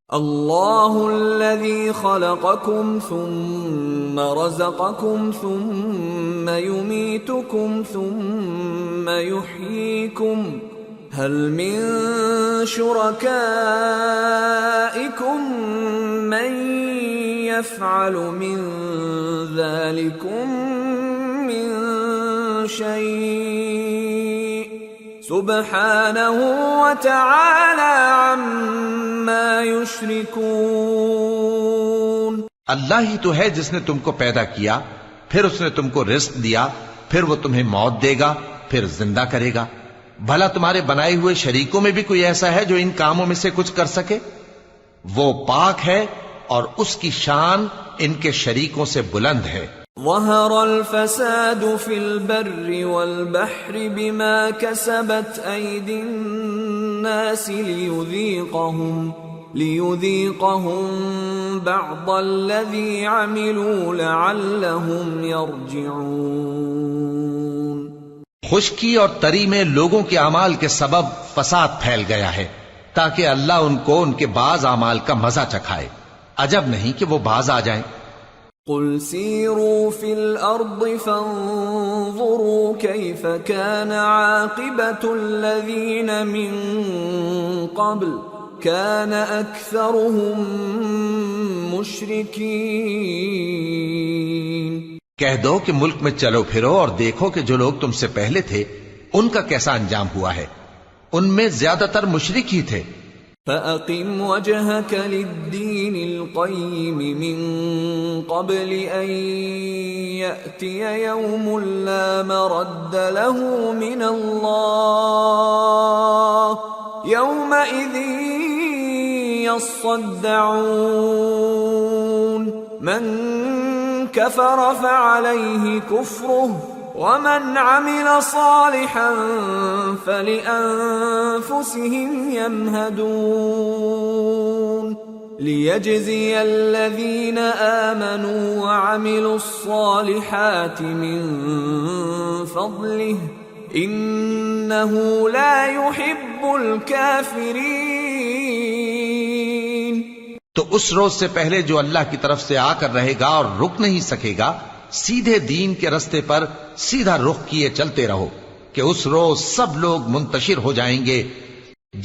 اللہ الذي خلقكم ثم رزقكم ثم يميتكم ثم يحييكم هل من شركائكم من يفعل من ذلكم من شيء سبحانه وتعالى عما يشركون۔ اللہ ہی تو ہے جس نے تم کو پیدا کیا، پھر اس نے تم کو رزق دیا، پھر وہ تمہیں موت دے گا، پھر زندہ کرے گا۔ بھلا تمہارے بنائے ہوئے شریکوں میں بھی کوئی ایسا ہے جو ان کاموں میں سے کچھ کر سکے؟ وہ پاک ہے اور اس کی شان ان کے شریکوں سے بلند ہے۔ ظهر الفساد في البر والبحر بما كسبت أيدي الناس ليذيقهم بعض الذي عملوا لعلهم يرجعون۔ خشکی اور تری میں لوگوں کے اعمال کے سبب فساد پھیل گیا ہے تاکہ اللہ ان کو ان کے بعض اعمال کا مزہ چکھائے۔ عجب نہیں کہ وہ باز آ جائیں۔ قل سيروا في الأرض فانظروا كيف كان عاقبة الذين من قبل كان أكثرهم مشركين۔ کہہ دو کہ ملک میں چلو پھرو اور دیکھو کہ جو لوگ تم سے پہلے تھے ان کا کیسا انجام ہوا ہے، ان میں زیادہ تر مشرک ہی تھے۔ فَأَقِمْ وَجْهَكَ لِلدِّينِ الْقَيِّمِ مِنْ قَبْلِ أَنْ يَأْتِيَ يَوْمٌ لَا مَرَدَّ لَهُ مِنَ اللَّهِ يَوْمَئِذٍ يَصَّدَّعُونَ مَنْ كَفَرَ فَعَلَيْهِ كُفْرُهُ وَمَنْ عَمِلَ صَالِحًا فَلِأَنفُسِهِمْ يَمْهَدُونَ لِيَجْزِيَ الَّذِينَ آمَنُوا وَعَمِلُوا الصَّالِحَاتِ مِنْ فَضْلِهِ إِنَّهُ لَا يُحِبُّ الْكَافِرِينَ۔ تو اس روز سے پہلے جو اللہ کی طرف سے آ کر رہے گا اور رک نہیں سکے گا، سیدھے دین کے رستے پر سیدھا رخ کیے چلتے رہو کہ اس روز سب لوگ منتشر ہو جائیں گے۔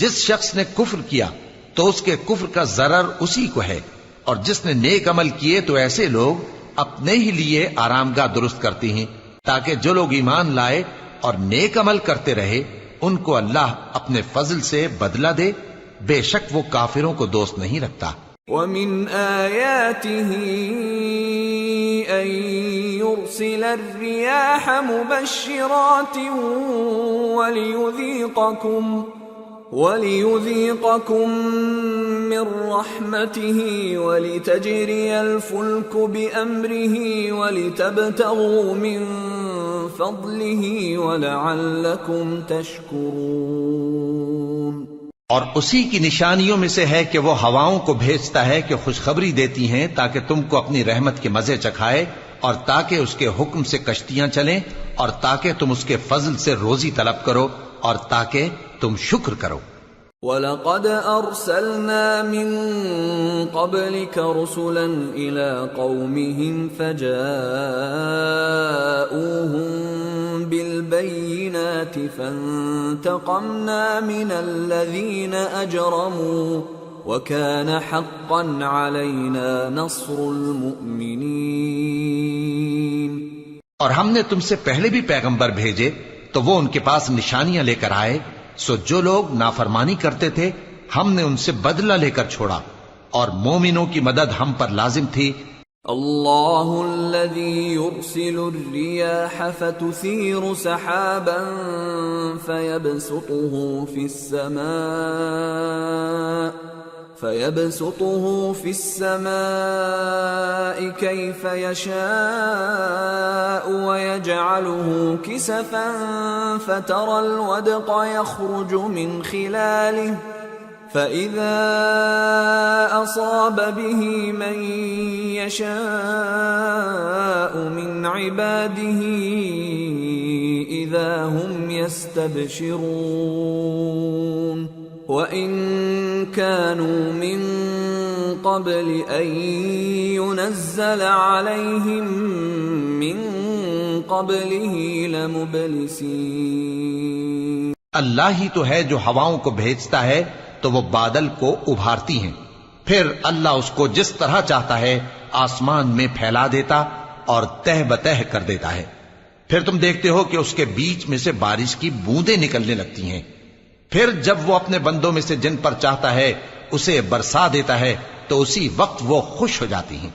جس شخص نے کفر کیا تو اس کے کفر کا ضرر اسی کو ہے، اور جس نے نیک عمل کیے تو ایسے لوگ اپنے ہی لیے آرام گاہ درست کرتے ہیں تاکہ جو لوگ ایمان لائے اور نیک عمل کرتے رہے ان کو اللہ اپنے فضل سے بدلہ دے۔ بے شک وہ کافروں کو دوست نہیں رکھتا۔ وَمِنْ آيَاتِهِ أَن يُرْسِلَ الرِّيَاحَ مُبَشِّرَاتٍ وَلِيُذِيقَكُم مِّن رَّحْمَتِهِ وَلِتَجْرِيَ الْفُلْكُ بِأَمْرِهِ وَلِتَبْتَغُوا مِن فَضْلِهِ وَلَعَلَّكُمْ تَشْكُرُونَ۔ اور اسی کی نشانیوں میں سے ہے کہ وہ ہواؤں کو بھیجتا ہے کہ خوشخبری دیتی ہیں تاکہ تم کو اپنی رحمت کے مزے چکھائے، اور تاکہ اس کے حکم سے کشتیاں چلیں، اور تاکہ تم اس کے فضل سے روزی طلب کرو، اور تاکہ تم شکر کرو۔ وَلَقَدْ أَرْسَلْنَا مِن قَبْلِكَ رُسُلًا إِلَىٰ قَوْمِهِمْ فَجَاءُوهُم بِالْبَيِّنَاتِ فَانتَقَمْنَا مِنَ الَّذِينَ أَجْرَمُوا وَكَانَ حَقًّا عَلَيْنَا نَصْرُ الْمُؤْمِنِينَ۔ اور ہم نے تم سے پہلے بھی پیغمبر بھیجے تو وہ ان کے پاس نشانیاں لے کر آئے، سو جو لوگ نافرمانی کرتے تھے ہم نے ان سے بدلہ لے کر چھوڑا، اور مومنوں کی مدد ہم پر لازم تھی۔ اللہ الذی یرسل الریاح فتثیر سحابا فيبسطه في السماء كيف يشاء ويجعله كسفا فترى الودق يخرج من خلاله فإذا أصاب به من يشاء من عباده إذا هم يستبشرون وَإِن كَانُوا مِن قَبْلِ أَن يُنَزَّلَ عَلَيْهِم مِّن قَبْلِهِ لَمُبْلِسِينَ۔ اللہ ہی تو ہے جو ہواؤں کو بھیجتا ہے تو وہ بادل کو ابھارتی ہیں، پھر اللہ اس کو جس طرح چاہتا ہے آسمان میں پھیلا دیتا اور تہ بتہ کر دیتا ہے، پھر تم دیکھتے ہو کہ اس کے بیچ میں سے بارش کی بوندیں نکلنے لگتی ہیں، پھر جب وہ اپنے بندوں میں سے جن پر چاہتا ہے اسے برسا دیتا ہے تو اسی وقت وہ خوش ہو جاتی ہیں،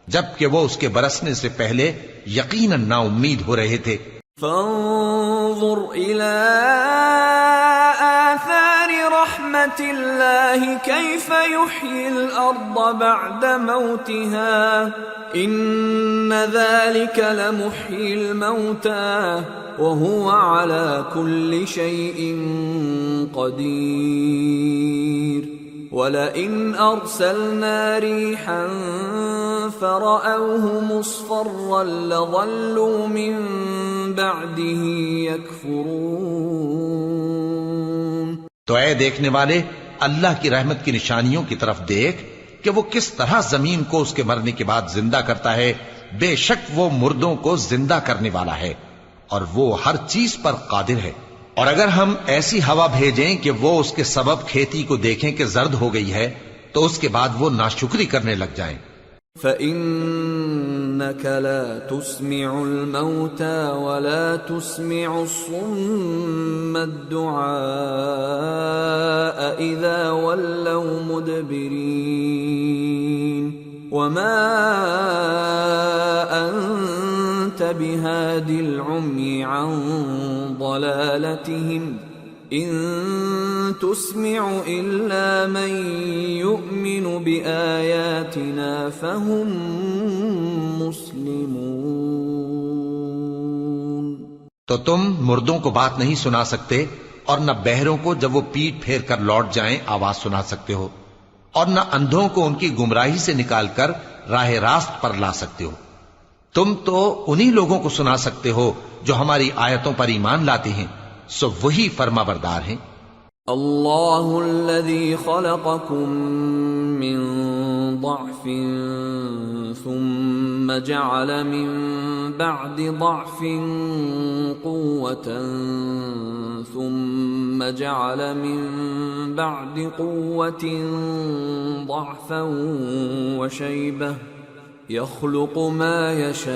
جبکہ وہ اس کے برسنے سے پہلے یقیناً نا امید ہو رہے تھے۔ فانظر إلى آثار رحمة الله كيف يحيي الأرض بعد موتها إن ذلك لمحيي الموتى وهو على كل شيء قدير وَلَئِنْ أَرْسَلْنَا رِيحًا فَرَأَوْهُ مُصْفَرًّا لَظَلُّوا مِنْ بَعْدِهِ يَكْفُرُونَ۔ تو اے دیکھنے والے اللہ کی رحمت کی نشانیوں کی طرف دیکھ کہ وہ کس طرح زمین کو اس کے مرنے کے بعد زندہ کرتا ہے، بے شک وہ مردوں کو زندہ کرنے والا ہے اور وہ ہر چیز پر قادر ہے۔ اور اگر ہم ایسی ہوا بھیجیں کہ وہ اس کے سبب کھیتی کو دیکھیں کہ زرد ہو گئی ہے تو اس کے بعد وہ ناشکری کرنے لگ جائیں۔ فَإِنَّكَ لَا تُسْمِعُ الْمَوْتَى وَلَا تُسْمِعُ الصُّمَّ الدُّعَاءَ إِذَا وَلَّوْا مُدْبِرِينَ وَمَا أَنْتَ بِهَادِ الْعُمْيِ عَنْ ضَلَالَتِهِمْ إِن تُسْمِعُ إِلَّا مَن يُؤْمِنُ بِآيَاتِنَا فَهُمْ مُسْلِمُونَ۔ تو تم مردوں کو بات نہیں سنا سکتے اور نہ بہروں کو جب وہ پیٹ پھیر کر لوٹ جائیں آواز سنا سکتے ہو، اور نہ اندھوں کو ان کی گمراہی سے نکال کر راہ راست پر لا سکتے ہو۔ تم تو انہی لوگوں کو سنا سکتے ہو جو ہماری آیتوں پر ایمان لاتے ہیں، سو وہی فرما بردار ہیں۔ اللہ الذی خلقکم من ضعف ثم جعل من بعد ضعف قوة ثم جعل من بعد قوة ضعفا وشيبة يخلق ما يشاء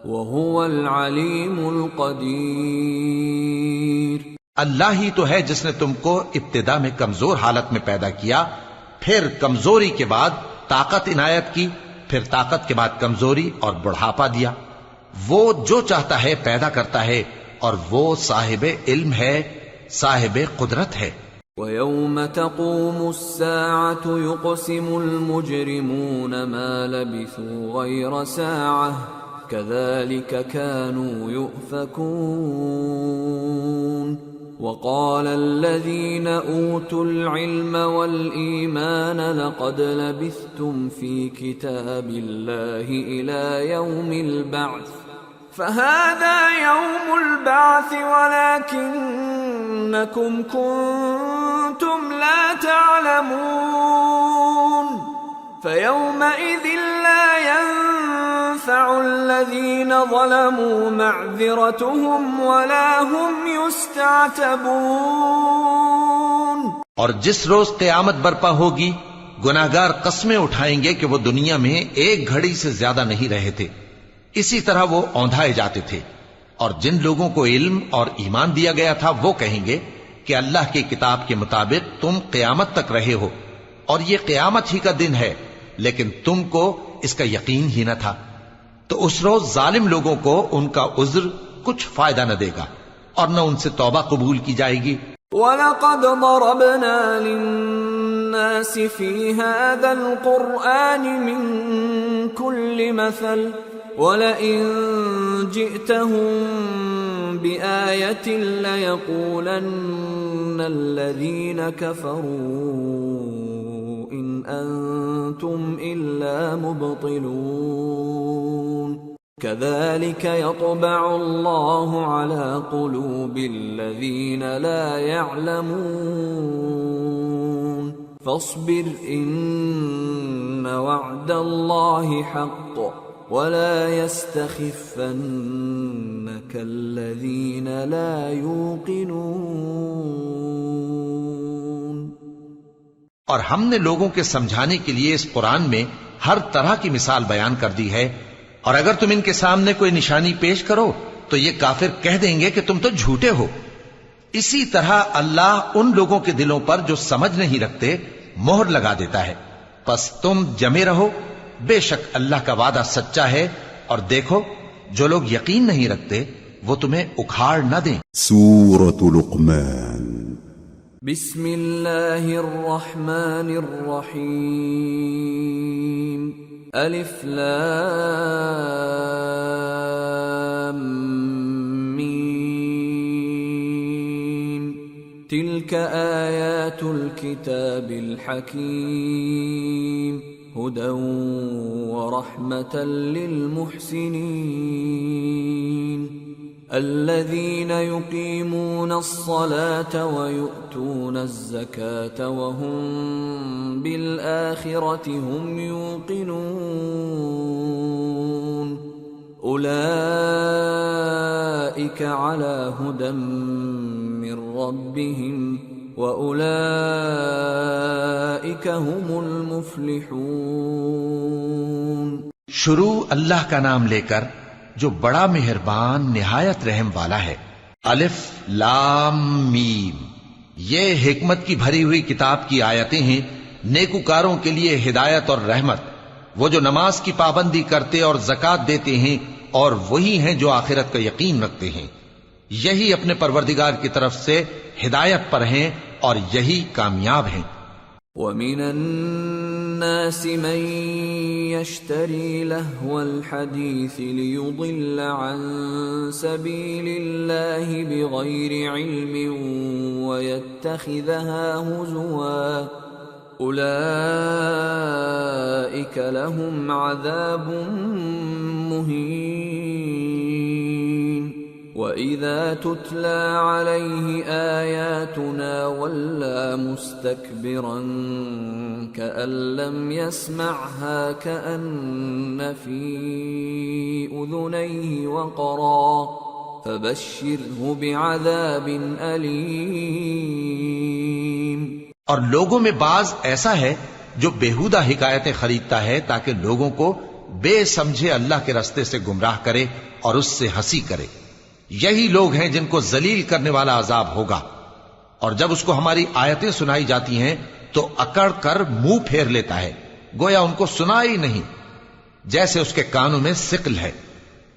وهو العليم القدير۔ اللہ ہی تو ہے جس نے تم کو ابتدا میں کمزور حالت میں پیدا کیا، پھر کمزوری کے بعد طاقت عنایت کی، پھر طاقت کے بعد کمزوری اور بڑھاپا دیا۔ وہ جو چاہتا ہے پیدا کرتا ہے، اور وہ صاحب علم ہے، صاحب قدرت ہے۔ وَيَوْمَ تَقُومُ السَّاعَةُ يُقْسِمُ الْمُجْرِمُونَ مَا لَبِثُوا غَيْرَ سَاعَةٍ كَذَلِكَ كَانُوا يُؤْفَكُونَ وَقَالَ الَّذِينَ أُوتُوا الْعِلْمَ وَالْإِيمَانَ لَقَدْ لَبِثْتُمْ فِي كِتَابِ اللَّهِ إِلَى يَوْمِ الْبَعْثِ فَهَذَا يَوْمُ الْبَعْثِ وَلَكِنَّكُمْ كُنتُمْ لَا تَعْلَمُونَ فَيَوْمَئِذٍ لَا يَنفَعُ الَّذِينَ ظَلَمُوا مَعْذِرَتُهُمْ وَلَا هُمْ يُسْتَعْتَبُونَ۔ اور جس روز قیامت برپا ہوگی، گناہگار قسمیں اٹھائیں گے کہ وہ دنیا میں ایک گھڑی سے زیادہ نہیں رہے تھے، اسی طرح وہ اوندھائے جاتے تھے۔ اور جن لوگوں کو علم اور ایمان دیا گیا تھا وہ کہیں گے کہ اللہ کی کتاب کے مطابق تم قیامت تک رہے ہو، اور یہ قیامت ہی کا دن ہے، لیکن تم کو اس کا یقین ہی نہ تھا۔ تو اس روز ظالم لوگوں کو ان کا عذر کچھ فائدہ نہ دے گا، اور نہ ان سے توبہ قبول کی جائے گی۔ وَلَقَدْ ضَرَبْنَا لِلنَّاسِ فِي هَذَا الْقُرْآنِ مِنْ كُلِّ مَثَلٍ وَلَئِن جِئْتَهُمْ بِآيَةٍ لَيَقُولَنَّ الَّذِينَ كَفَرُوا إِنْ أَنْتُمْ إِلَّا مُبْطِلُونَ كَذَلِكَ يَطْبَعُ اللَّهُ عَلَى قُلُوبِ الَّذِينَ لَا يَعْلَمُونَ فَاصْبِرْ إِنَّ وَعْدَ اللَّهِ حَقٌّ وَلَا يَسْتَخِفَّنَّكَ الَّذِينَ لَا يُوقِنُونَ۔ اور ہم نے لوگوں کے سمجھانے کے لیے اس قرآن میں ہر طرح کی مثال بیان کر دی ہے، اور اگر تم ان کے سامنے کوئی نشانی پیش کرو تو یہ کافر کہہ دیں گے کہ تم تو جھوٹے ہو۔ اسی طرح اللہ ان لوگوں کے دلوں پر جو سمجھ نہیں رکھتے مہر لگا دیتا ہے۔ پس تم جمے رہو، بے شک اللہ کا وعدہ سچا ہے، اور دیکھو جو لوگ یقین نہیں رکھتے وہ تمہیں اکھاڑ نہ دیں۔ سورة لقمان۔ بسم اللہ الرحمن الرحیم۔ الف لام میم۔ تلک آیات الكتاب الحکیم هدى ورحمة للمحسنين الذين يقيمون الصلاة ويؤتون الزكاة وهم بالآخرة هم يوقنون أولئك على هدى من ربهم وَأُولَئِكَ هُمُ الْمُفْلِحُونَ۔ شروع اللہ کا نام لے کر جو بڑا مہربان نہایت رحم والا ہے۔ الف لام میم، یہ حکمت کی بھری ہوئی کتاب کی آیتیں ہیں، نیکوکاروں کے لیے ہدایت اور رحمت، وہ جو نماز کی پابندی کرتے اور زکوٰۃ دیتے ہیں، اور وہی ہیں جو آخرت کا یقین رکھتے ہیں، یہی اپنے پروردگار کی طرف سے ہدایت پر ہیں اور یہی کامیاب ہیں۔ وَمِنَ النَّاسِ مَن يَشْتَرِي لَهْوَ الْحَدِيثِ لِيُضِلَّ عَن سَبِيلِ اللَّهِ بِغَيْرِ عِلْمٍ وَيَتَّخِذَهَا هُزُوًا أُولَئِكَ لَهُمْ عَذَابٌ مُهِينٌ وَإِذَا تُتْلَى عَلَيْهِ آيَاتُنَا وَلَّى مُسْتَكْبِرًا كَأَن لَّمْ يَسْمَعْهَا كَأَنَّ فِي أُذُنَيْهِ وَقْرًا فَبَشِّرْهُ بِعَذَابٍ أَلِيمٍ۔ اور لوگوں میں بعض ایسا ہے جو بیہودہ حکایتیں خریدتا ہے تاکہ لوگوں کو بے سمجھے اللہ کے راستے سے گمراہ کرے اور اس سے ہنسی کرے۔ یہی لوگ ہیں جن کو ذلیل کرنے والا عذاب ہوگا، اور جب اس کو ہماری آیتیں سنائی جاتی ہیں تو اکڑ کر منہ پھیر لیتا ہے، گویا ان کو سنا ہی نہیں، جیسے اس کے کانوں میں ثقل ہے۔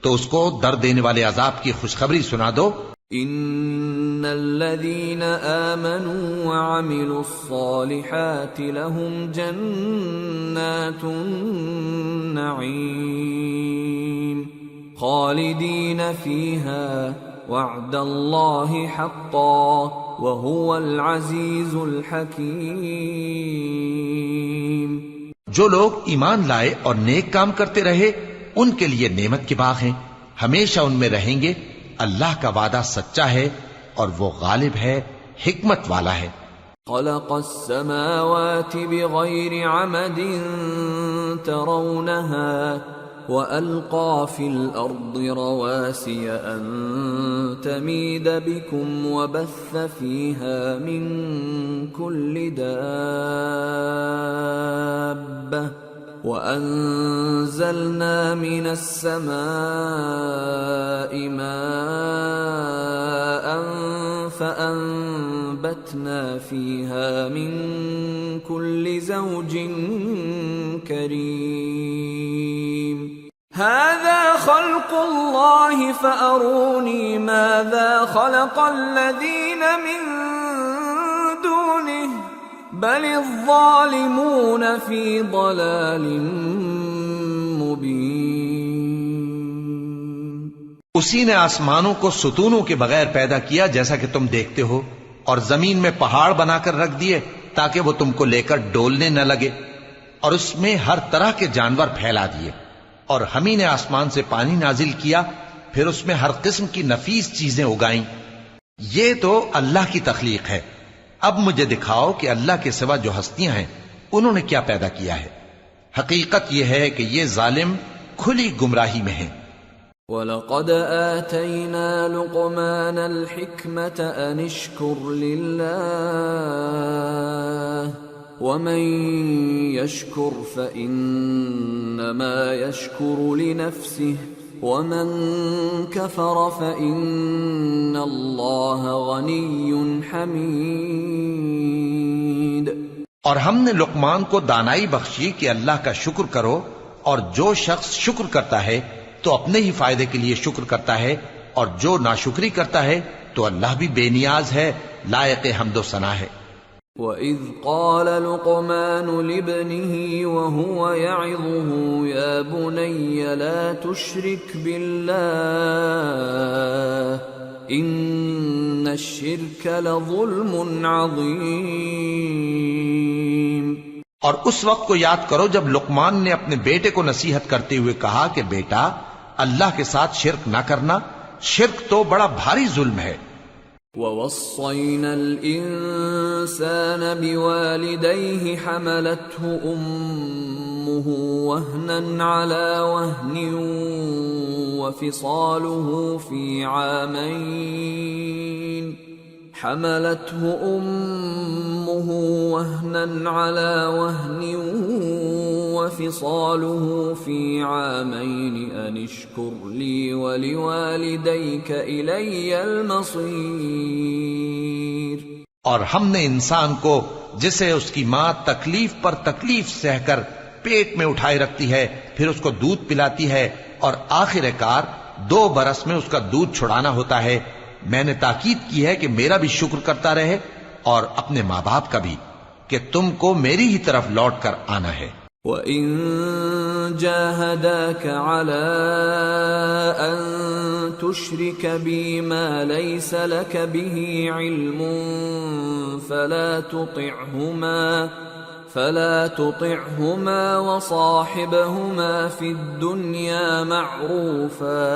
تو اس کو درد دینے والے عذاب کی خوشخبری سنا دو۔ ان الذين آمنوا وعملوا الصالحات لهم جنات النعيم خالدين فيها وعد الله حقا وهو العزيز الحكيم۔ جو لوگ ایمان لائے اور نیک کام کرتے رہے ان کے لیے نعمت کے باغ ہیں، ہمیشہ ان میں رہیں گے۔ اللہ کا وعدہ سچا ہے اور وہ غالب ہے، حکمت والا ہے۔ خلق السماوات بغير عمد ترونها وألقى في الأرض رواسي أن تميد بكم وبث فيها من كل دابة وأنزلنا من السماء ماء فأنبتنا فيها من كل زوج كريم هذا خلق الله فأروني ماذا خلق الذين من دونه بل الظالمون في ضلال مبين۔ اسی نے آسمانوں کو ستونوں کے بغیر پیدا کیا جیسا کہ تم دیکھتے ہو، اور زمین میں پہاڑ بنا کر رکھ دیے تاکہ وہ تم کو لے کر ڈولنے نہ لگے، اور اس میں ہر طرح کے جانور پھیلا دیے، اور ہم ہی نے آسمان سے پانی نازل کیا، پھر اس میں ہر قسم کی نفیس چیزیں اگائیں۔ یہ تو اللہ کی تخلیق ہے۔ اب مجھے دکھاؤ کہ اللہ کے سوا جو ہستیاں ہیں انہوں نے کیا پیدا کیا ہے۔ حقیقت یہ ہے کہ یہ ظالم کھلی گمراہی میں ہیں۔ وَلَقَدْ آتَيْنَا لُقْمَانَ الْحِكْمَةَ أَنِ اشْكُرْ لِلَّهِ وَمَنْ يَشْكُرْ فَإِنَّمَا يَشْكُرُ لِنَفْسِهِ وَمَنْ كَفَرَ فَإِنَّ اللَّهَ غَنِيٌّ حَمِيدٌ۔ اور ہم نے لقمان کو دانائی بخشی کہ اللہ کا شکر کرو، اور جو شخص شکر کرتا ہے تو اپنے ہی فائدے کے لیے شکر کرتا ہے، اور جو ناشکری کرتا ہے تو اللہ بھی بے نیاز ہے، لائق حمد و ثنا ہے۔ وَإِذْ قَالَ لُقْمَانُ لِابْنِهِ وَهُوَ يَعِظُهُ يَا بُنَيَّ لَا تُشْرِكْ بِاللَّهِ إِنَّ الشِّرْكَ لَظُلْمٌ عَظِيمٌ۔ اور اس وقت کو یاد کرو جب لقمان نے اپنے بیٹے کو نصیحت کرتے ہوئے کہا کہ بیٹا، اللہ کے ساتھ شرک نہ کرنا، شرک تو بڑا بھاری ظلم ہے۔ وَوَصَّيْنَا الْإِنسَانَ بِوَالِدَيْهِ حَمَلَتْهُ أُمُّهُ وَهْنًا عَلَى وَهْنٍ وَفِصَالُهُ فِي عَامَيْنِ حَمَلَتْهُ أُمُّهُ وَهْنًا عَلَى وَهْنٍ وَفِصَالُهُ فِي عَامَيْنِ أَنِ اشْكُرْ لِي وَلِوَالِدَيْكَ إِلَيَّ الْمَصِيرُ۔ اور ہم نے انسان کو جسے اس کی ماں تکلیف پر تکلیف سہ کر پیٹ میں اٹھائے رکھتی ہے، پھر اس کو دودھ پلاتی ہے، اور آخر کار 2 برس میں اس کا دودھ چھڑانا ہوتا ہے، میں نے تاکید کی ہے کہ میرا بھی شکر کرتا رہے اور اپنے ماں باپ کا بھی، کہ تم کو میری ہی طرف لوٹ کر آنا ہے۔ وَإِن جَاهَدَاكَ عَلَىٰ أَن تُشْرِكَ بِي مَا لَيْسَ لَكَ بِهِ عِلْمٌ فَلَا تُطِعْهُمَا وَصَاحِبْهُمَا فِي الدُّنْيَا مَعْرُوفًا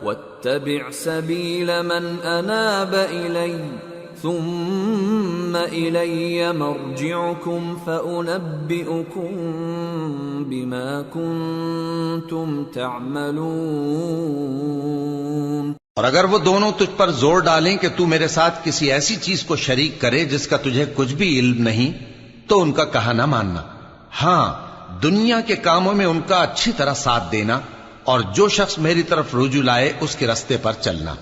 وَاتَّبِعْ سَبِيلَ مَنْ أَنَابَ إِلَيَّ ثُمَّ إِلَيَّ مَرْجِعُكُمْ فَأُنَبِّئُكُمْ بِمَا كُنْتُمْ تَعْمَلُونَ۔ اور اگر وہ دونوں تجھ پر زور ڈالیں کہ تو میرے ساتھ کسی ایسی چیز کو شریک کرے جس کا تجھے کچھ بھی علم نہیں، تو ان کا کہا نہ ماننا، ہاں دنیا کے کاموں میں ان کا اچھی طرح ساتھ دینا، اور جو شخص میری طرف رجوع لائے اس کے رستے پر چلنا،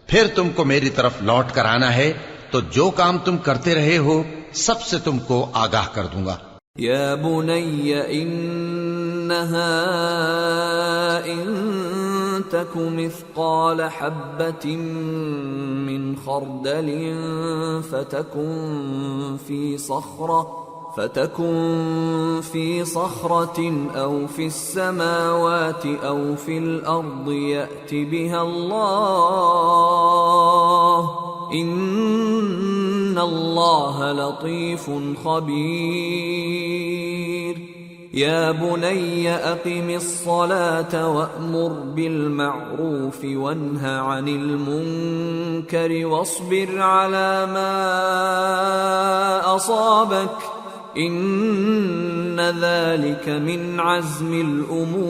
پھر تم کو میری طرف لوٹ کر آنا ہے، تو جو کام تم کرتے رہے ہو سب سے تم کو آگاہ کر دوں گا۔ یا بنی انہا ان تك مثقال حبة من خردل فتكن في صخرة أو في السماوات أو في الأرض يأت بها الله إن الله لطيف خبير يا بني أقم الصلاة وأمر بالمعروف وانه عن المنكر واصبر على ما أصابك إن ذلك من عزم الأمور۔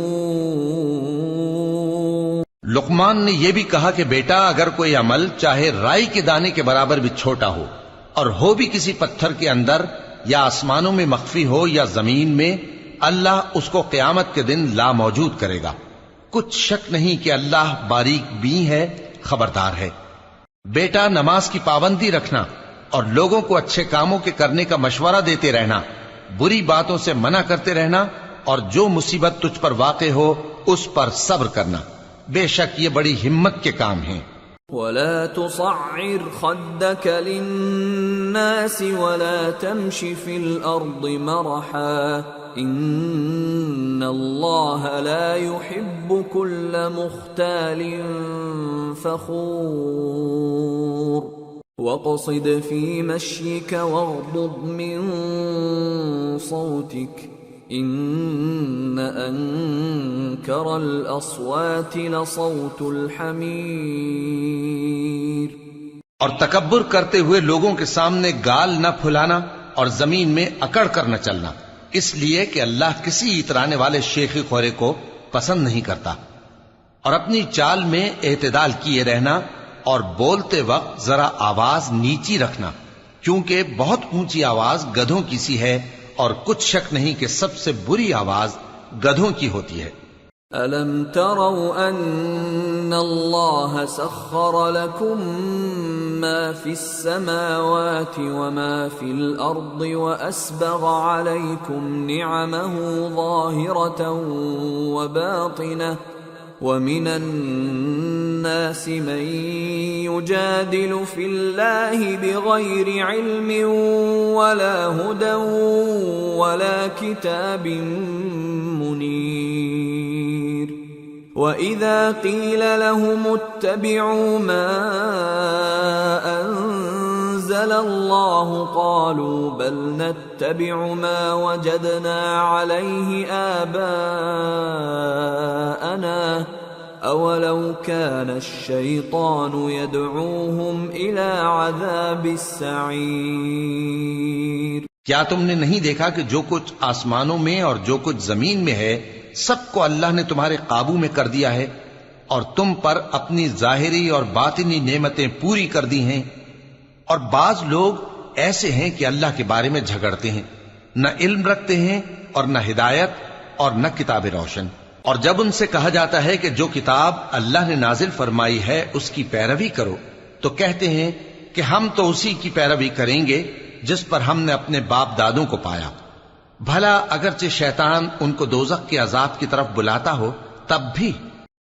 لقمان نے یہ بھی کہا کہ بیٹا اگر کوئی عمل چاہے رائی کے دانے کے برابر بھی چھوٹا ہو اور ہو بھی کسی پتھر کے اندر یا آسمانوں میں مخفی ہو یا زمین میں، اللہ اس کو قیامت کے دن لا موجود کرے گا۔ کچھ شک نہیں کہ اللہ باریک بین ہے، خبردار ہے۔ بیٹا نماز کی پابندی رکھنا اور لوگوں کو اچھے کاموں کے کرنے کا مشورہ دیتے رہنا، بری باتوں سے منع کرتے رہنا، اور جو مصیبت تجھ پر واقع ہو اس پر صبر کرنا، بے شک یہ بڑی ہمت کے کام ہیں۔ ولا تصعر خدك للناس ولا تمش في الأرض مرحا إن الله لا يحب كل مختال فخور واقصد في مشيك واغضض من صوتك إن أنكر الأصوات لصوت الحمير۔ اور تکبر کرتے ہوئے لوگوں کے سامنے گال نہ پھلانا اور زمین میں اکڑ کر نہ چلنا، اس لیے کہ اللہ کسی اترانے والے شیخی خورے کو پسند نہیں کرتا۔ اور اپنی چال میں اعتدال کیے رہنا اور بولتے وقت ذرا آواز نیچی رکھنا، کیونکہ بہت اونچی آواز گدھوں کی سی ہے، اور کچھ شک نہیں کہ سب سے بری آواز گدھوں کی ہوتی ہے۔ أَلَمْ تَرَوْا أَنَّ اللَّهَ سَخَّرَ لَكُم مَّا فِي السَّمَاوَاتِ وَمَا فِي الْأَرْضِ وَأَسْبَغَ عَلَيْكُمْ نِعَمَهُ ظَاهِرَةً وَبَاطِنَةً وَمِنَ النَّاسِ مَن يُجَادِلُ فِي اللَّهِ بِغَيْرِ عِلْمٍ وَلَا هُدًى وَلَا كِتَابٍ مُنِيرٍ وَإِذَا قِيلَ لَهُمُ اتَّبِعُوا مَا أَنزَلَ اللَّهُ قَالُوا بَلْ نَتَّبِعُ مَا وَجَدْنَا عَلَيْهِ آبَاءَنَا أَوَلَوْ كَانَ الشَّيْطَانُ يَدْعُوهُمْ إِلَى عَذَابِ السَّعِيرِ۔ کیا تم نے نہیں دیکھا کہ جو کچھ آسمانوں میں اور جو کچھ زمین میں ہے سب کو اللہ نے تمہارے قابو میں کر دیا ہے، اور تم پر اپنی ظاہری اور باطنی نعمتیں پوری کر دی ہیں، اور بعض لوگ ایسے ہیں کہ اللہ کے بارے میں جھگڑتے ہیں، نہ علم رکھتے ہیں اور نہ ہدایت اور نہ کتاب روشن۔ اور جب ان سے کہا جاتا ہے کہ جو کتاب اللہ نے نازل فرمائی ہے اس کی پیروی کرو، تو کہتے ہیں کہ ہم تو اسی کی پیروی کریں گے جس پر ہم نے اپنے باپ دادوں کو پایا۔ بھلا اگرچہ شیطان ان کو دوزخ کے عذاب کی طرف بلاتا ہو تب بھی۔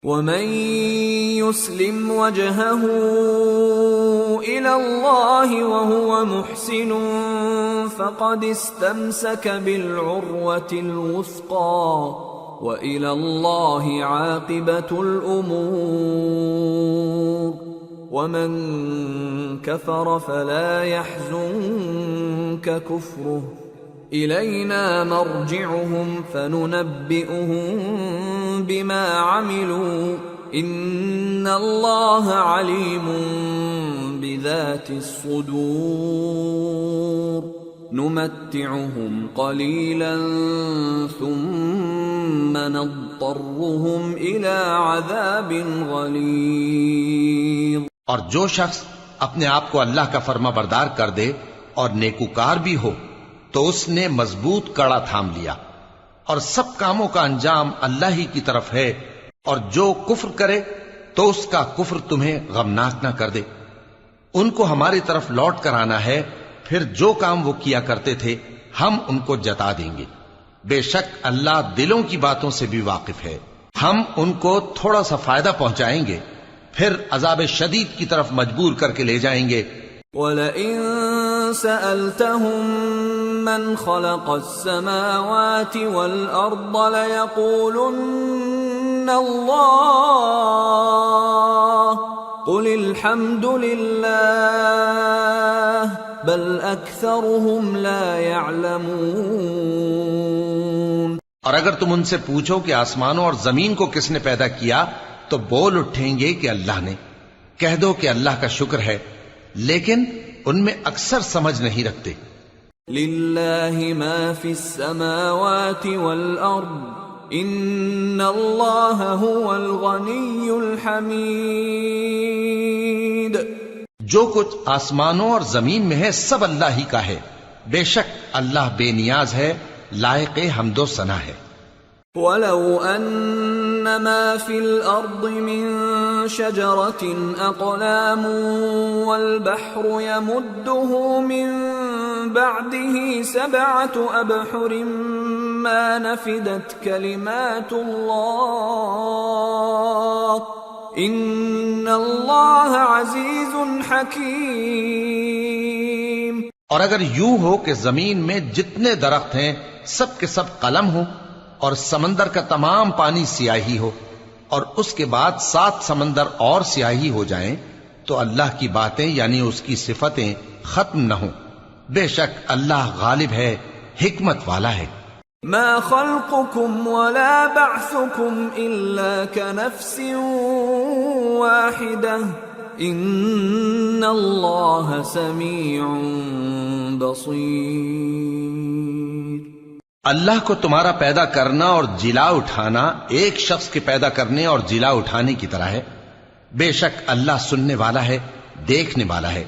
وَمَن يُسْلِمْ وَجْهَهُ إِلَى اللَّهِ وَهُوَ مُحْسِنٌ فَقَدِ اسْتَمْسَكَ بِالْعُرْوَةِ الْوُثْقَى وَإِلَى اللَّهِ عَاقِبَةُ الْأُمُورِ وَمَن كَفَرَ فَلَا يَحْزُنكَ كُفْرُهُ إِلَيْنَا مَرْجِعُهُمْ فَنُنَبِّئُهُم بِمَا عَمِلُوا إِنَّ اللَّهَ عَلِيمٌ بِذَاتِ الصُّدُورِ نُمَتِّعُهُمْ قَلِيلًا ثُمَّ نَضْطَرُّهُمْ إِلَى عَذَابٍ غَلِيظٍ۔ اور جو شخص اپنے آپ کو اللہ کا فرما بردار کر دے اور نیکوکار بھی ہو تو اس نے مضبوط کڑا تھام لیا، اور سب کاموں کا انجام اللہ ہی کی طرف ہے، اور جو کفر کرے تو اس کا کفر تمہیں غمناک نہ کر دے۔ ان کو ہماری طرف لوٹ کر آنا ہے، پھر جو کام وہ کیا کرتے تھے ہم ان کو جتا دیں گے۔ بے شک اللہ دلوں کی باتوں سے بھی واقف ہے۔ ہم ان کو تھوڑا سا فائدہ پہنچائیں گے، پھر عذاب شدید کی طرف مجبور کر کے لے جائیں گے۔ وَلَئِن سَأَلْتَهُم مَّنْ خَلَقَ السَّمَاوَاتِ وَالْأَرْضَ لَيَقُولُنَّ اللَّهُ قُلِ الْحَمْدُ لِلَّهِ بَلْ أَكْثَرُهُمْ لَا يَعْلَمُونَ۔ اور اگر تم ان سے پوچھو کہ آسمانوں اور زمین کو کس نے پیدا کیا تو بول اٹھیں گے کہ اللہ نے۔ کہہ دو کہ اللہ کا شکر ہے، لیکن ان میں اکثر سمجھ نہیں رکھتے۔ لِلَّهِ مَا فِي السَّمَاوَاتِ وَالْأَرْضِ إِنَّ اللَّهَ هُوَ الْغَنِيُّ الْحَمِيدُ۔ جو کچھ آسمانوں اور زمین میں ہے سب اللہ ہی کا ہے، بے شک اللہ بے نیاز ہے، لائق حمد و ثنا ہے۔ وَلَوْ أَنَّ مَا فِي الْأَرْضِ مِن شَجَرَةٍ أَقْلَامٌ وَالْبَحْرُ يَمُدُّهُ مِن بَعْدِهِ سَبْعَةُ أَبْحُرٍ مَا نَفِدَتْ كَلِمَاتُ اللَّهِ إِنَّ اللَّهَ عَزِيزٌ حَكِيمٌ۔ اور اگر یوں ہو کہ زمین میں جتنے درخت ہیں سب کے سب قلم ہو، اور سمندر کا تمام پانی سیاہی ہو، اور اس کے بعد 7 سمندر اور سیاہی ہو جائیں، تو اللہ کی باتیں یعنی اس کی صفتیں ختم نہ ہوں۔ بے شک اللہ غالب ہے، حکمت والا ہے۔ ما خلقكم ولا بعثكم إلا كنفس واحدة إن الله سميع بصير۔ اللہ کو تمہارا پیدا کرنا اور جلا اٹھانا ایک شخص کے پیدا کرنے اور جلا اٹھانے کی طرح ہے، بے شک اللہ سننے والا ہے، دیکھنے والا ہے۔